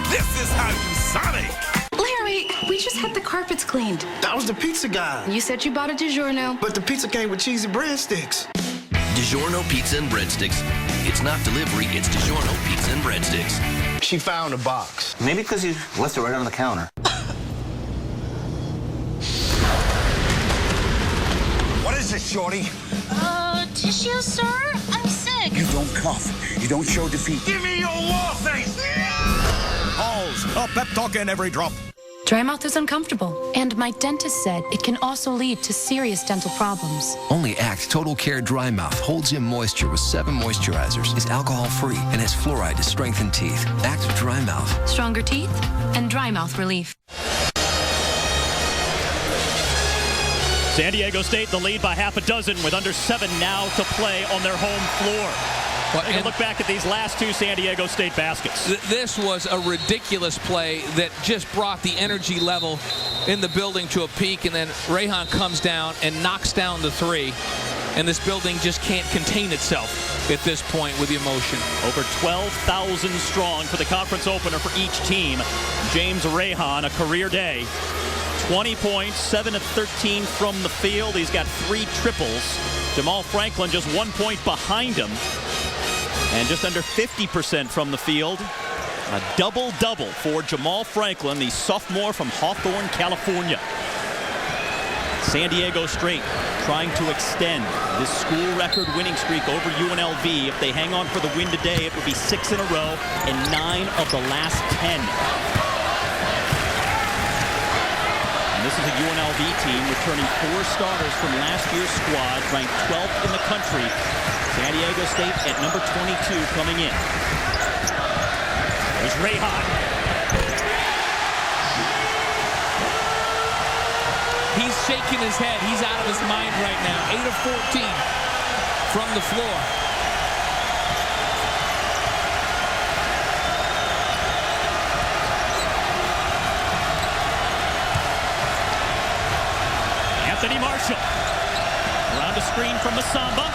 This is how you Sonic. Larry, we just had the carpets cleaned. That was the pizza guy. You said you bought a DiGiorno. But the pizza came with cheesy breadsticks. DiGiorno Pizza and Breadsticks. It's not delivery, it's DiGiorno Pizza and Breadsticks. She found a box. Maybe because you left it right on the counter. What is this, shorty? Tissue, sir? I'm sick. You don't cough. You don't show defeat. Give me your war face. Halls, a pep talk in every drop. Dry mouth is uncomfortable, and my dentist said it can also lead to serious dental problems. Only Act Total Care Dry Mouth holds in moisture with 7 moisturizers, is alcohol-free, and has fluoride to strengthen teeth. Act Dry Mouth. Stronger teeth and dry mouth relief. San Diego State, the lead by half a dozen with under 7 now to play on their home floor. Take a look back at these last 2 San Diego State baskets. This was a ridiculous play that just brought the energy level in the building to a peak, and then Rahon comes down and knocks down the 3. And this building just can't contain itself at this point with the emotion. Over 12,000 strong for the conference opener for each team. James Rahon, a career day. 20 points, 7 of 13 from the field. He's got 3 triples. Jamal Franklin just 1 point behind him. And just under 50% from the field. A double-double for Jamal Franklin, the sophomore from Hawthorne, California. San Diego State trying to extend this school record winning streak over UNLV. If they hang on for the win today, it would be 6 in a row and 9 of the last 10. And this is a UNLV team returning 4 starters from last year's squad, ranked 12th in the country. San Diego State at number 22 coming in. There's Rahon. He's shaking his head. He's out of his mind right now. 8 of 14 from the floor. Anthony Marshall. Around the screen from Masamba.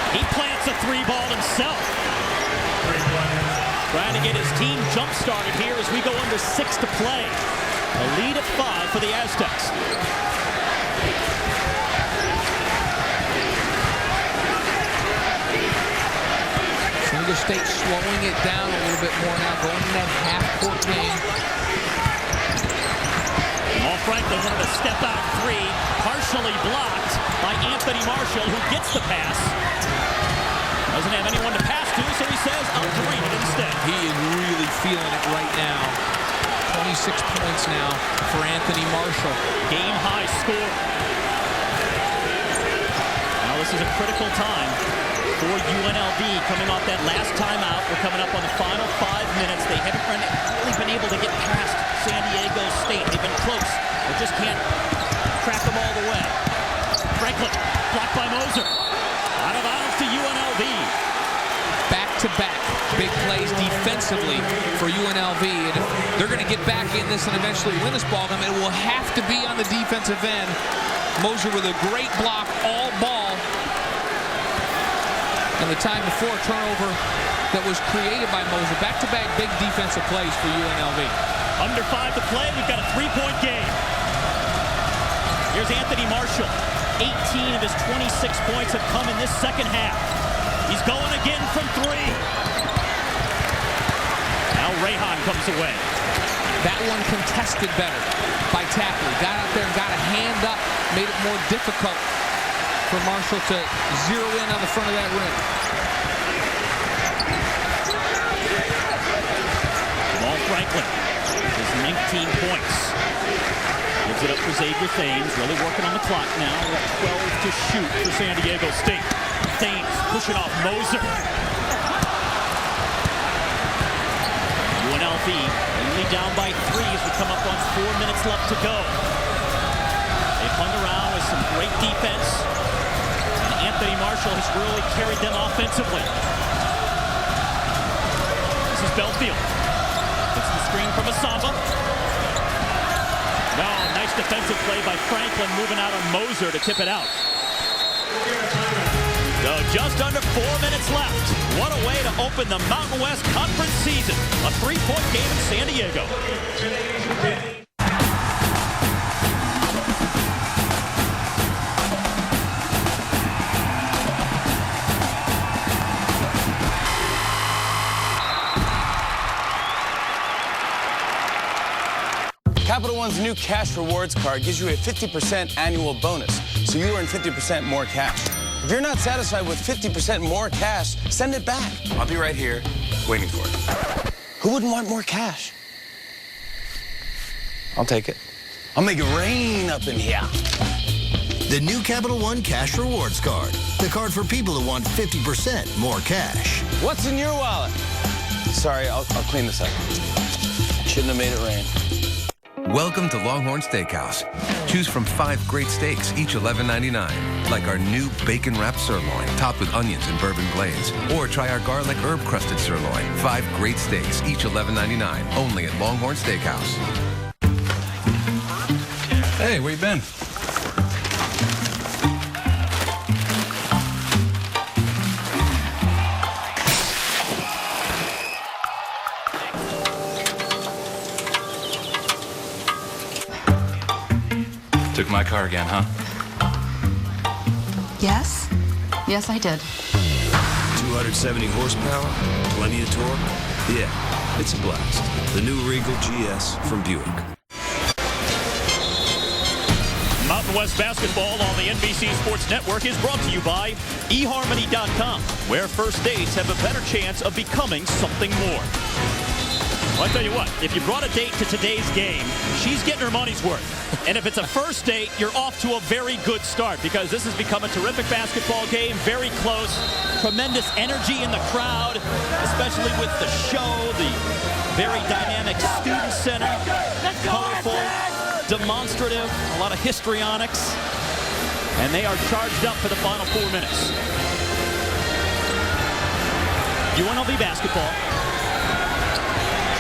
He plants a 3-ball himself. Trying to get his team jump-started here as we go under 6 to play. A lead of 5 for the Aztecs. San Diego State slowing it down a little bit more now, going in that half-court game. Jamal Franklin wanted a step-out 3, partially blocked by Anthony Marshall, who gets the pass. Doesn't have anyone to pass to, so he says, I'll green it instead. He is really feeling it right now. 26 points now for Anthony Marshall. Game high score. Now this is a critical time for UNLV coming off that last timeout. We're coming up on the final 5 minutes. They haven't really been able to get past San Diego State. They've been close. They just can't crack them all the way. Franklin, blocked by Moser. Out of bounds to UNLV. Back-to-back big plays defensively for UNLV. And if they're going to get back in this and eventually win this ball game, it will have to be on the defensive end. Moser with a great block, all ball. And the time before, turnover that was created by Moser. Back-to-back big defensive plays for UNLV. Under 5 to play. We've got a 3-point game. Here's Anthony Marshall. 18 of his 26 points have come in this second half. He's going again from 3. Now Rahon comes away. That one contested better by Tapley. Got out there and got a hand up. Made it more difficult for Marshall to zero in on the front of that rim. Jamal Franklin is 19 points. Gives it up for Xavier Thames, really working on the clock now. With 12 to shoot for San Diego State. Thames pushing off Moser. UNLV only down by 3 as we come up on 4 minutes left to go. They've hung around with some great defense. And Anthony Marshall has really carried them offensively. This is Belfield. Gets the screen from Asamba. No, nice defensive play by Franklin, moving out on Moser to tip it out. So just under 4 minutes left. What a way to open the Mountain West Conference season. A 3-point game in San Diego. Capital One's new cash rewards card gives you a 50% annual bonus, so you earn 50% more cash. If you're not satisfied with 50% more cash, send it back. I'll be right here waiting for it. Who wouldn't want more cash? I'll take it. I'll make it rain up in here. The new Capital One Cash Rewards Card. The card for people who want 50% more cash. What's in your wallet? Sorry, I'll clean this up. Shouldn't have made it rain. Welcome to Longhorn Steakhouse. Choose from 5 great steaks, each $11.99, like our new bacon-wrapped sirloin, topped with onions and bourbon glaze. Or try our garlic herb-crusted sirloin. 5 great steaks, each $11.99, only at Longhorn Steakhouse. Hey, where you been? Took my car again, huh? Yes? Yes, I did. 270 horsepower, plenty of torque. Yeah, it's a blast. The new Regal GS from Buick. Mountain West basketball on the NBC Sports Network is brought to you by eHarmony.com, where first dates have a better chance of becoming something more. Well, I'll tell you what, if you brought a date to today's game, she's getting her money's worth. And if it's a first date, you're off to a very good start because this has become a terrific basketball game, very close, tremendous energy in the crowd, especially with the show, the very dynamic student center, colorful, demonstrative, a lot of histrionics, and they are charged up for the final 4 minutes. UNLV basketball.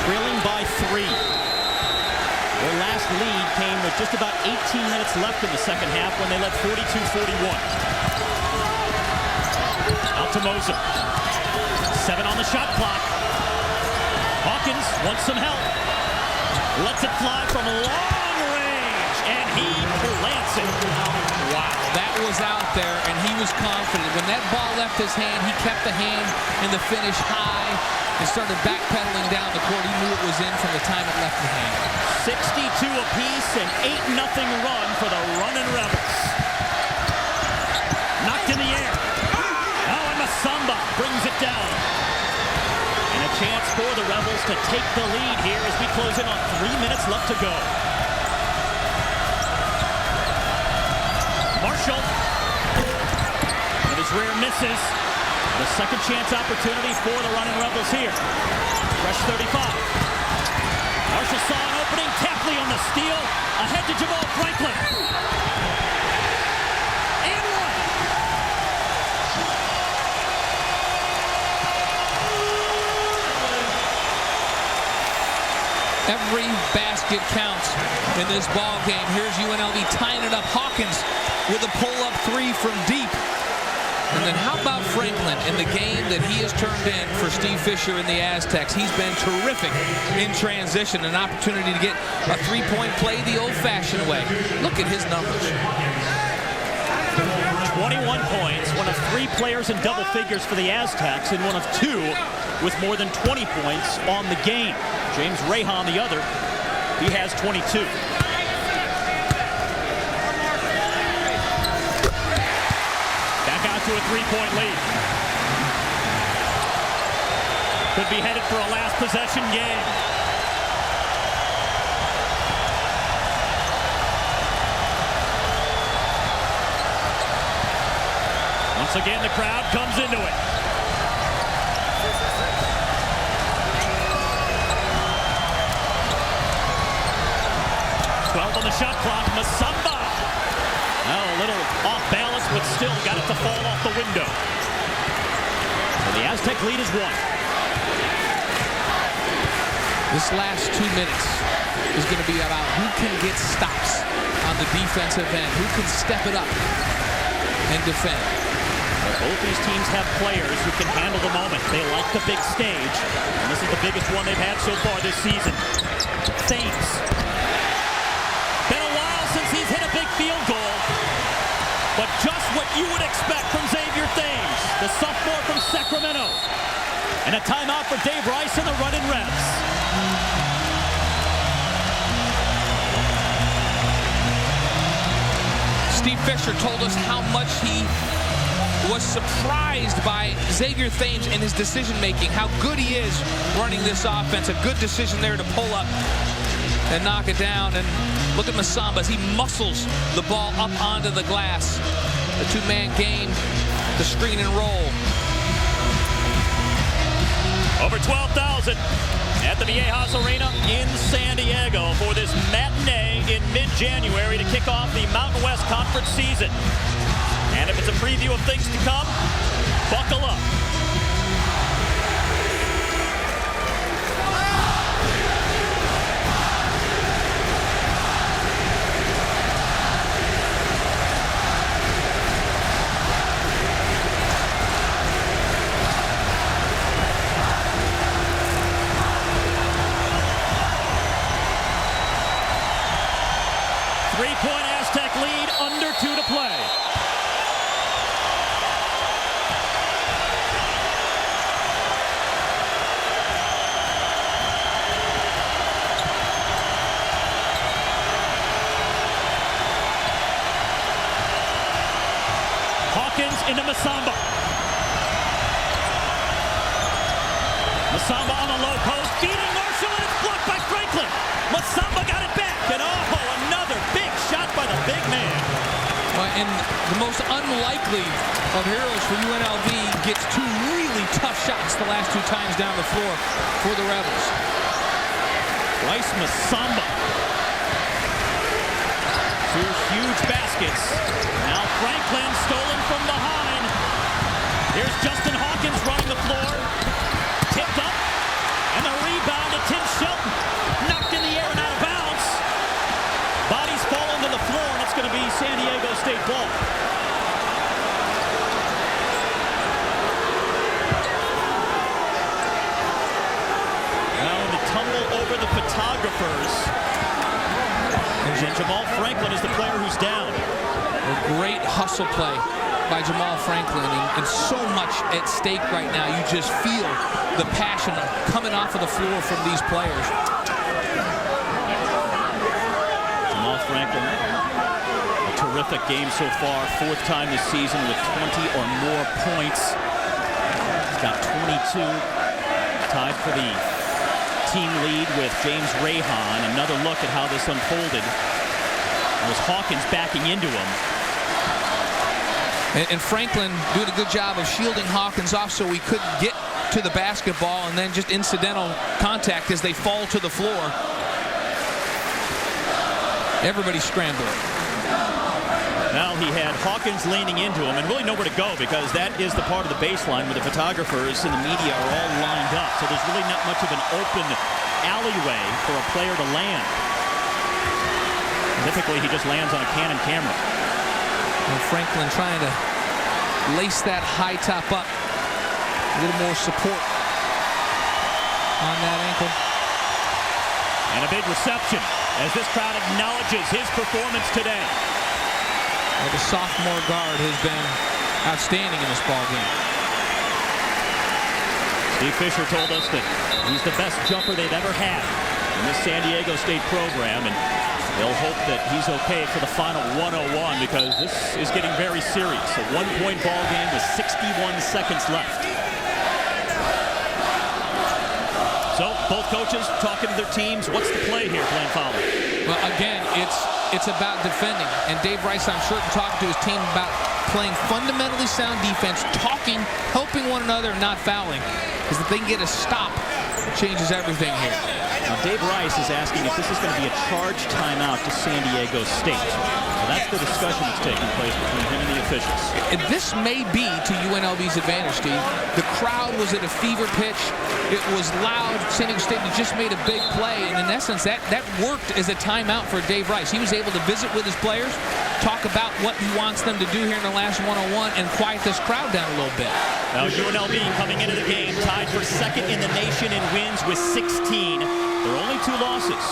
Trailing by 3. Their last lead came with just about 18 minutes left in the second half when they led 42-41. Out to Moser. 7 on the shot clock. Hawkins wants some help. Lets it fly from long range, and he plants it. Wow, that was out there, and he was confident. When that ball left his hand, he kept the hand and the finish high and started backpedaling down the court. He knew it was in from the time it left the hand. 62 apiece, and 8-0 run for the running Rebels. Knocked in the air. Oh, and Masamba brings chance for the Rebels to take the lead here as we close in on 3 minutes left to go. Marshall. One of his rare misses. The second chance opportunity for the running Rebels here. Fresh 35. Marshall saw an opening. Tapley on the steal. Ahead to Jamal Franklin. And one. Every basket counts in this ball game. Here's UNLV tying it up. Hawkins with a pull-up three from deep. And then how about Franklin in the game that he has turned in for Steve Fisher and the Aztecs? He's been terrific in transition. An opportunity to get a three-point play the old-fashioned way. Look at his numbers. 21 points, one of 3 players in double figures for the Aztecs, and one of 2 with more than 20 points on the game. James Rahon, the other, he has 22. To a 3-point lead. Could be headed for a last possession game. Once again, the crowd comes into it. On the shot clock, Masamba. Well, a little off balance, but still got it to fall off the window. So the Aztec lead is 1. This last 2 minutes is going to be about who can get stops on the defensive end, who can step it up and defend. Both these teams have players who can handle the moment. They like the big stage, and this is the biggest one they've had so far this season. Thames. Been a while since he's hit a big field goal, but just what you would expect from Xavier Thames, the sophomore from Sacramento. And a timeout for Dave Rice and the Running Rebs. Steve Fisher told us how much he was surprised by Xavier Thames and his decision-making, how good he is running this offense. A good decision there to pull up and knock it down. And look at Masamba as he muscles the ball up onto the glass. The two-man game, the screen and roll. Over 12,000 at the Viejas Arena in San Diego for this matinee in mid-January to kick off the Mountain West Conference season. And if it's a preview of things to come, buckle up. Three-point Aztec lead, under 2 to play. Hawkins into Masamba. Masamba on the low post, feeding Marshall, and it's blocked by Franklin. Masamba got it back, and another big shot by the big man. And the most unlikely of heroes for UNLV gets 2 really tough shots the last 2 times down the floor for the Rebels. Rice Masamba. 2 huge baskets. Now Franklin stolen from behind. Here's Justin Hawkins running the floor. Tipped up. And the rebound to Tim Shelton. Knocked in the air and out of bounds. Bodies fall into the floor, and it's going to be San Diego State ball. Now the tumble over the photographers. And Jamal Franklin is the player who's down. A great hustle play by Jamal Franklin, and so much at stake right now. You just feel the passion coming off of the floor from these players. Jamal Franklin, a terrific game so far. 4th time this season with 20 or more points. He's got 22 tied for the team lead with James Rahon. Another look at how this unfolded. It was Hawkins backing into him. And Franklin doing a good job of shielding Hawkins off so he couldn't get to the basketball, and then just incidental contact as they fall to the floor. Everybody's scrambling. Well, he had Hawkins leaning into him and really nowhere to go, because that is the part of the baseline where the photographers and the media are all lined up. So there's really not much of an open alleyway for a player to land. Typically, he just lands on a Canon camera. And Franklin trying to lace that high top up. A little more support on that ankle. And a big reception as this crowd acknowledges his performance today. Well, the sophomore guard has been outstanding in this ball game. Steve Fisher told us that he's the best jumper they've ever had in this San Diego State program, and they'll hope that he's okay for the final 101, because this is getting very serious. A one-point ball game with 61 seconds left. So both coaches talking to their teams. What's the play here, Glenn Fowler? Well, again, it's about defending. And Dave Rice, I'm sure, talking to his team about playing fundamentally sound defense, talking, helping one another, not fouling. Because if they can get a stop, it changes everything here. Now, Dave Rice is asking if this is going to be a charge timeout to San Diego State. Well, that's the discussion that's taking place between him and the officials. And this may be to UNLV's advantage, Steve. The crowd was at a fever pitch. It was loud. San Diego State just made a big play. And in essence, that worked as a timeout for Dave Rice. He was able to visit with his players, talk about what he wants them to do here in the last 101, and quiet this crowd down a little bit. Now, UNLV coming into the game tied for second in the nation in wins with 16. There are only 2 losses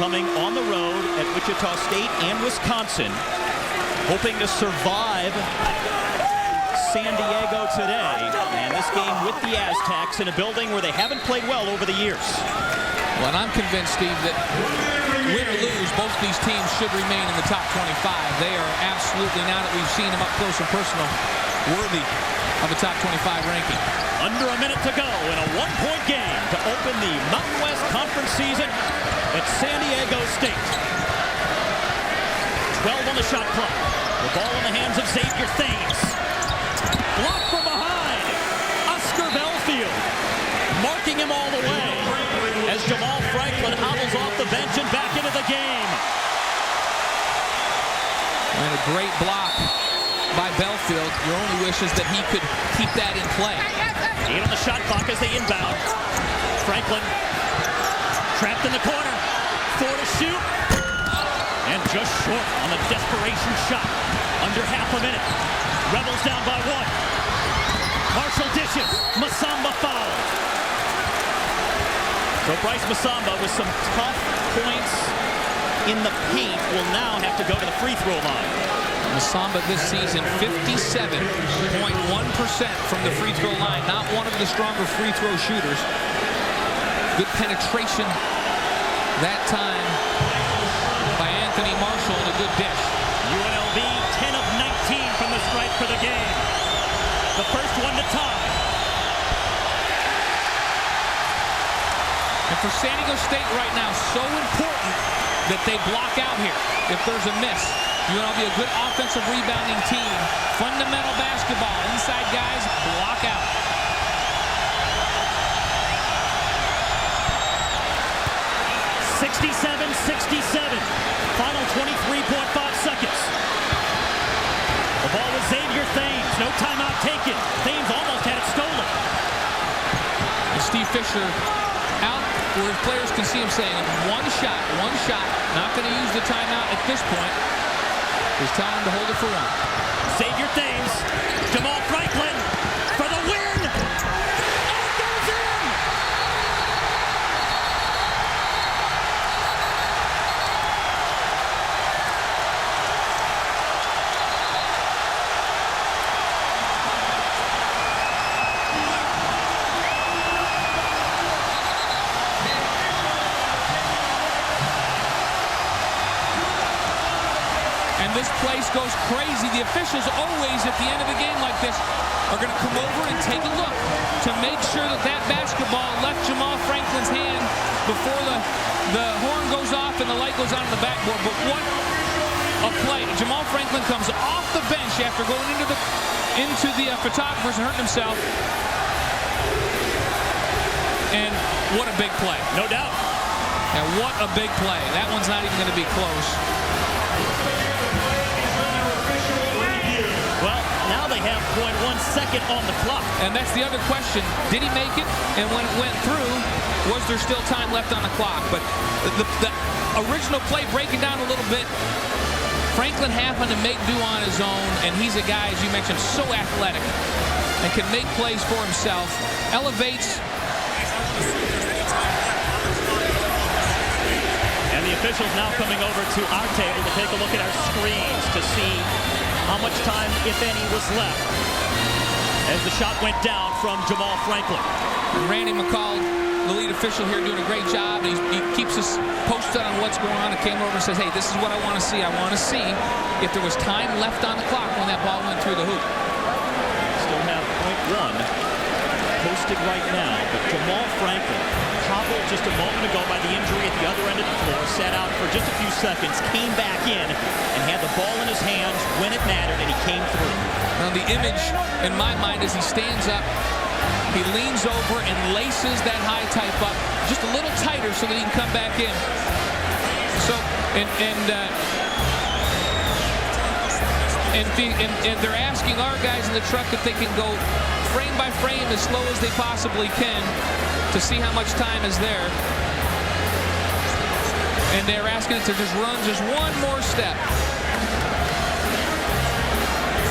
coming on the road at Wichita State and Wisconsin, hoping to survive San Diego today. And this game with the Aztecs in a building where they haven't played well over the years. Well, and I'm convinced, Steve, that win or lose, both these teams should remain in the top 25. They are absolutely, now that we've seen them up close and personal, worthy of a top 25 ranking. Under a minute to go in a one-point game to open the Mountain West Conference season at San Diego State. 12 on the shot clock. The ball in the hands of Xavier Thames. Blocked from behind. Oscar Belfield marking him all the way as Jamal Franklin hobbles off the bench and back into the game. And a great block by Belfield. Your only wish is that he could keep that in play. 8 on the shot clock as they inbound. Franklin trapped in the corner. 4 to shoot. And just short on the desperation shot. Under half a minute. Rebels down by 1. Marshall dishes. Masamba foul. So Bryce Masamba with some tough points in the paint will now have to go to the free throw line. Masamba this season, 57.1% from the free throw line. Not one of the stronger free throw shooters. Good penetration that time by Anthony Marshall, and a good dish. UNLV 10 of 19 from the stripe for the game. The first one to tie. And for San Diego State right now, so important that they block out here if there's a miss. UNLV a good offensive rebounding team. Fundamental basketball. Inside guys, block out. .67. Final 23.5 seconds. The ball with Xavier Thames. No timeout taken. Thames almost had it stolen. And Steve Fisher out where his players can see him saying, one shot. Not going to use the timeout at this point. He's telling him to hold it for 1. Xavier Thames. Jamal Franklin for the win. And it goes in. And and this place goes crazy. The officials always, at the end of a game like this, are going to come over and take a look to make sure that that basketball left Jamal Franklin's hand before the horn goes off and the light goes on the backboard. But what a play. Jamal Franklin comes off the bench after going into the photographers and hurting himself. And what a big play. No doubt. And what a big play. That one's not even going to be close. Well, now they have 0.1 second on the clock. And that's the other question. Did he make it? And when it went through, was there still time left on the clock? But the original play breaking down a little bit, Franklin happened to make do on his own, and he's a guy, as you mentioned, so athletic and can make plays for himself, elevates. And the officials now coming over to our table to take a look at our screens to see how much time, if any, was left as the shot went down from Jamal Franklin. Randy McCall, the lead official here, doing a great job. He keeps us posted on what's going on and came over and says, hey, this is what I want to see. I want to see if there was time left on the clock when that ball went through the hoop. Still have 0.1 posted right now, but Jamal Franklin, hobbled just a moment ago by the injury at the other end of the floor, sat out for just a few seconds, came back in, and had the ball in his hands when it mattered, and he came through. Now the image in my mind is he stands up, he leans over and laces that high type up just a little tighter so that he can come back in. So, and they're asking our guys in the truck if they can go frame by frame as slow as they possibly can to see how much time is there. And they're asking it to just run just one more step.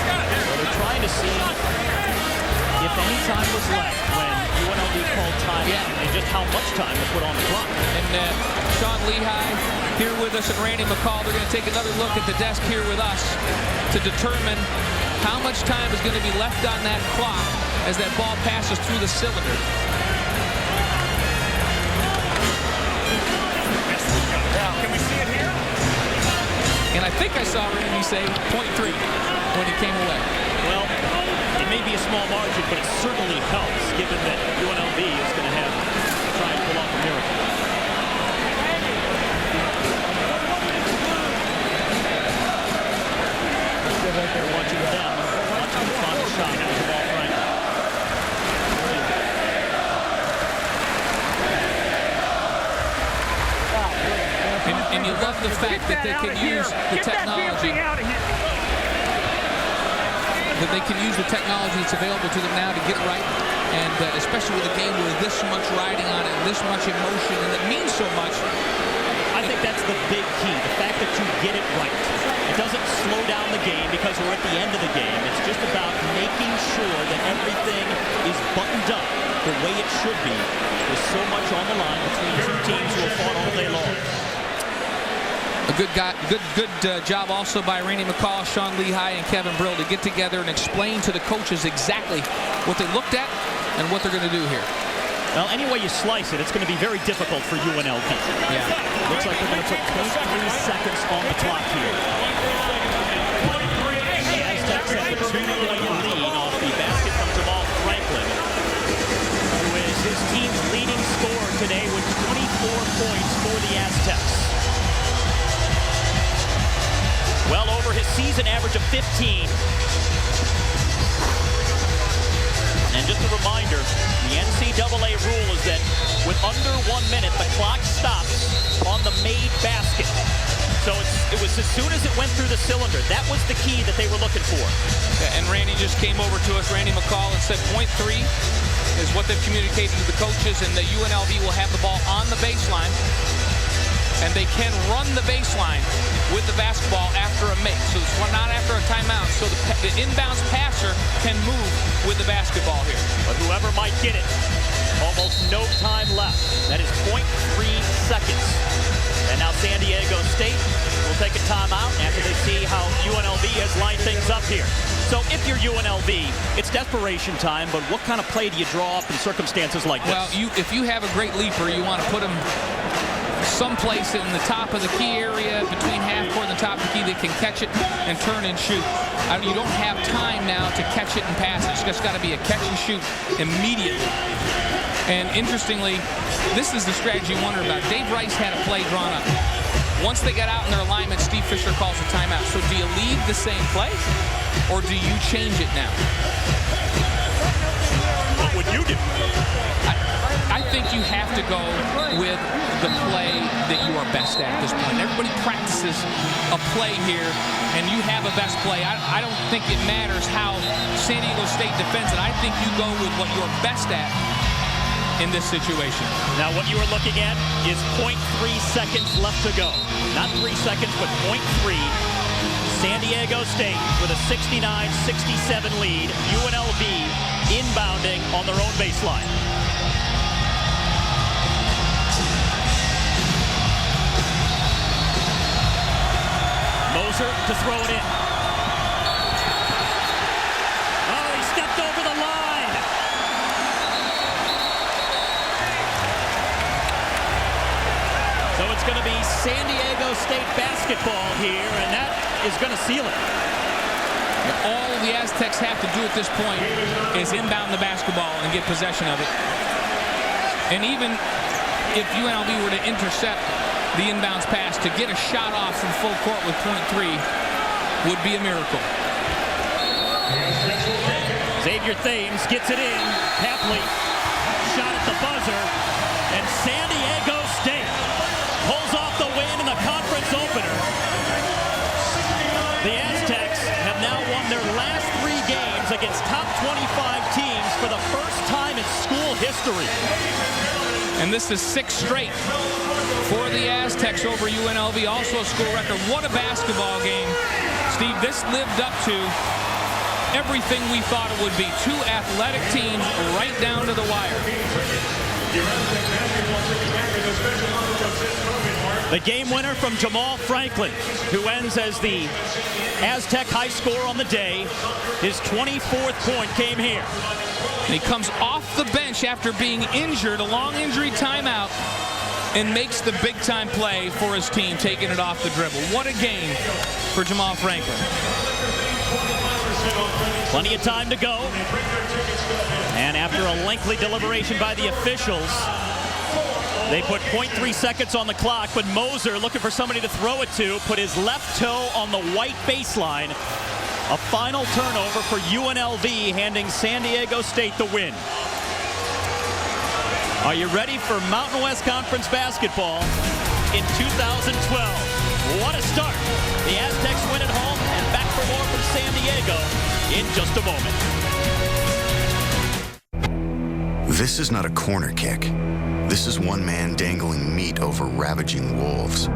Well, they're trying to see if any time was left when UNLV called time and just how much time was put on the clock. And Sean Lehigh here with us and Randy McCall, they're going to take another look at the desk here with us to determine how much time is going to be left on that clock as that ball passes through the cylinder. Can we see it here? And I think I saw Randy say 0.3 when he came away. Well, it may be a small margin, but it certainly helps given that UNLV is going to have to try and pull off a miracle. They're watching them, watching the final shot of Jamal Franklin. And you love the fact that they can use the technology. That they can use the technology that's available to them now to get it right. And especially with a game with this much riding on it, this much emotion, and it means so much. I think that's the big key, the fact that you get it right. It doesn't slow down the game because we're at the end of the game. It's just about making sure that everything is buttoned up the way it should be. There's so much on the line between two teams who have fought all day long. A good job also by Randy McCall, Sean Lehigh, and Kevin Brill to get together and explain to the coaches exactly what they looked at and what they're going to do here. Well, any way you slice it, it's going to be very difficult for UNLV. Yeah. Looks like they're going to put 0.3 seconds on the clock here. The Aztecs have a 2-point lead off the basket from Jamal Franklin, who is his team's leading scorer today with 24 points for the Aztecs. Well over his season average of 15. And just a reminder, the NCAA rule is that with under 1 minute, the clock stops on the made basket. So it was as soon as it went through the cylinder. That was the key that they were looking for. And Randy just came over to us, Randy McCall, and said 0.3 is what they've communicated to the coaches, and the UNLV will have the ball on the baseline. And they can run the baseline with the basketball after a make. So it's not after a timeout. So the inbounds passer can move with the basketball here. But whoever might get it, almost no time left. That is 0.3 seconds. And now San Diego State will take a timeout after they see how UNLV has lined things up here. So if you're UNLV, it's desperation time, but what kind of play do you draw up in circumstances like this? Well, if you have a great leaper, you want to put him someplace in the top of the key area, between half court and the top of the key, that can catch it and turn and shoot. You don't have time now to catch it and pass it. It's just got to be a catch and shoot immediately. And interestingly, this is the strategy you wonder about. Dave Rice had a play drawn up. Once they got out in their alignment, Steve Fisher calls a timeout. So do you leave the same play, or do you change it now? What would you do? I think you have to go with the play that you are best at this point. Everybody practices a play here, and you have a best play. I don't think it matters how San Diego State defends it. I think you go with what you're best at in this situation. Now, what you are looking at is 0.3 seconds left to go. Not 3 seconds, but 0.3. San Diego State with a 69-67 lead. UNLV inbounding on their own baseline. Moser to throw it in. Oh, he stepped over the line. So it's going to be San Diego State basketball here, and that is going to seal it. All the Aztecs have to do at this point is inbound the basketball and get possession of it. And even if UNLV were to intercept the inbounds pass, to get a shot off from full court with 0.3 would be a miracle. Xavier Thames gets it in. Hapley shot at the buzzer, and San Diego State pulls off the win in the conference opener. The Aztecs have now won their last 3 games against top 25 teams for the first time in school history. And this is 6 straight for the Aztecs over UNLV, also a school record. What a basketball game. Steve, this lived up to everything we thought it would be. 2 athletic teams right down to the wire. The game winner from Jamal Franklin, who ends as the Aztec high scorer on the day. His 24th point came here. And he comes off the bench after being injured, a long injury timeout, and makes the big-time play for his team, taking it off the dribble. What a game for Jamal Franklin. Plenty of time to go. And after a lengthy deliberation by the officials, they put 0.3 seconds on the clock, but Moser, looking for somebody to throw it to, put his left toe on the white baseline. A final turnover for UNLV, handing San Diego State the win. Are you ready for Mountain West Conference basketball in 2012? What a start. The Aztecs win at home, and back for more from San Diego in just a moment. This is not a corner kick. This is one man dangling meat over ravaging wolves.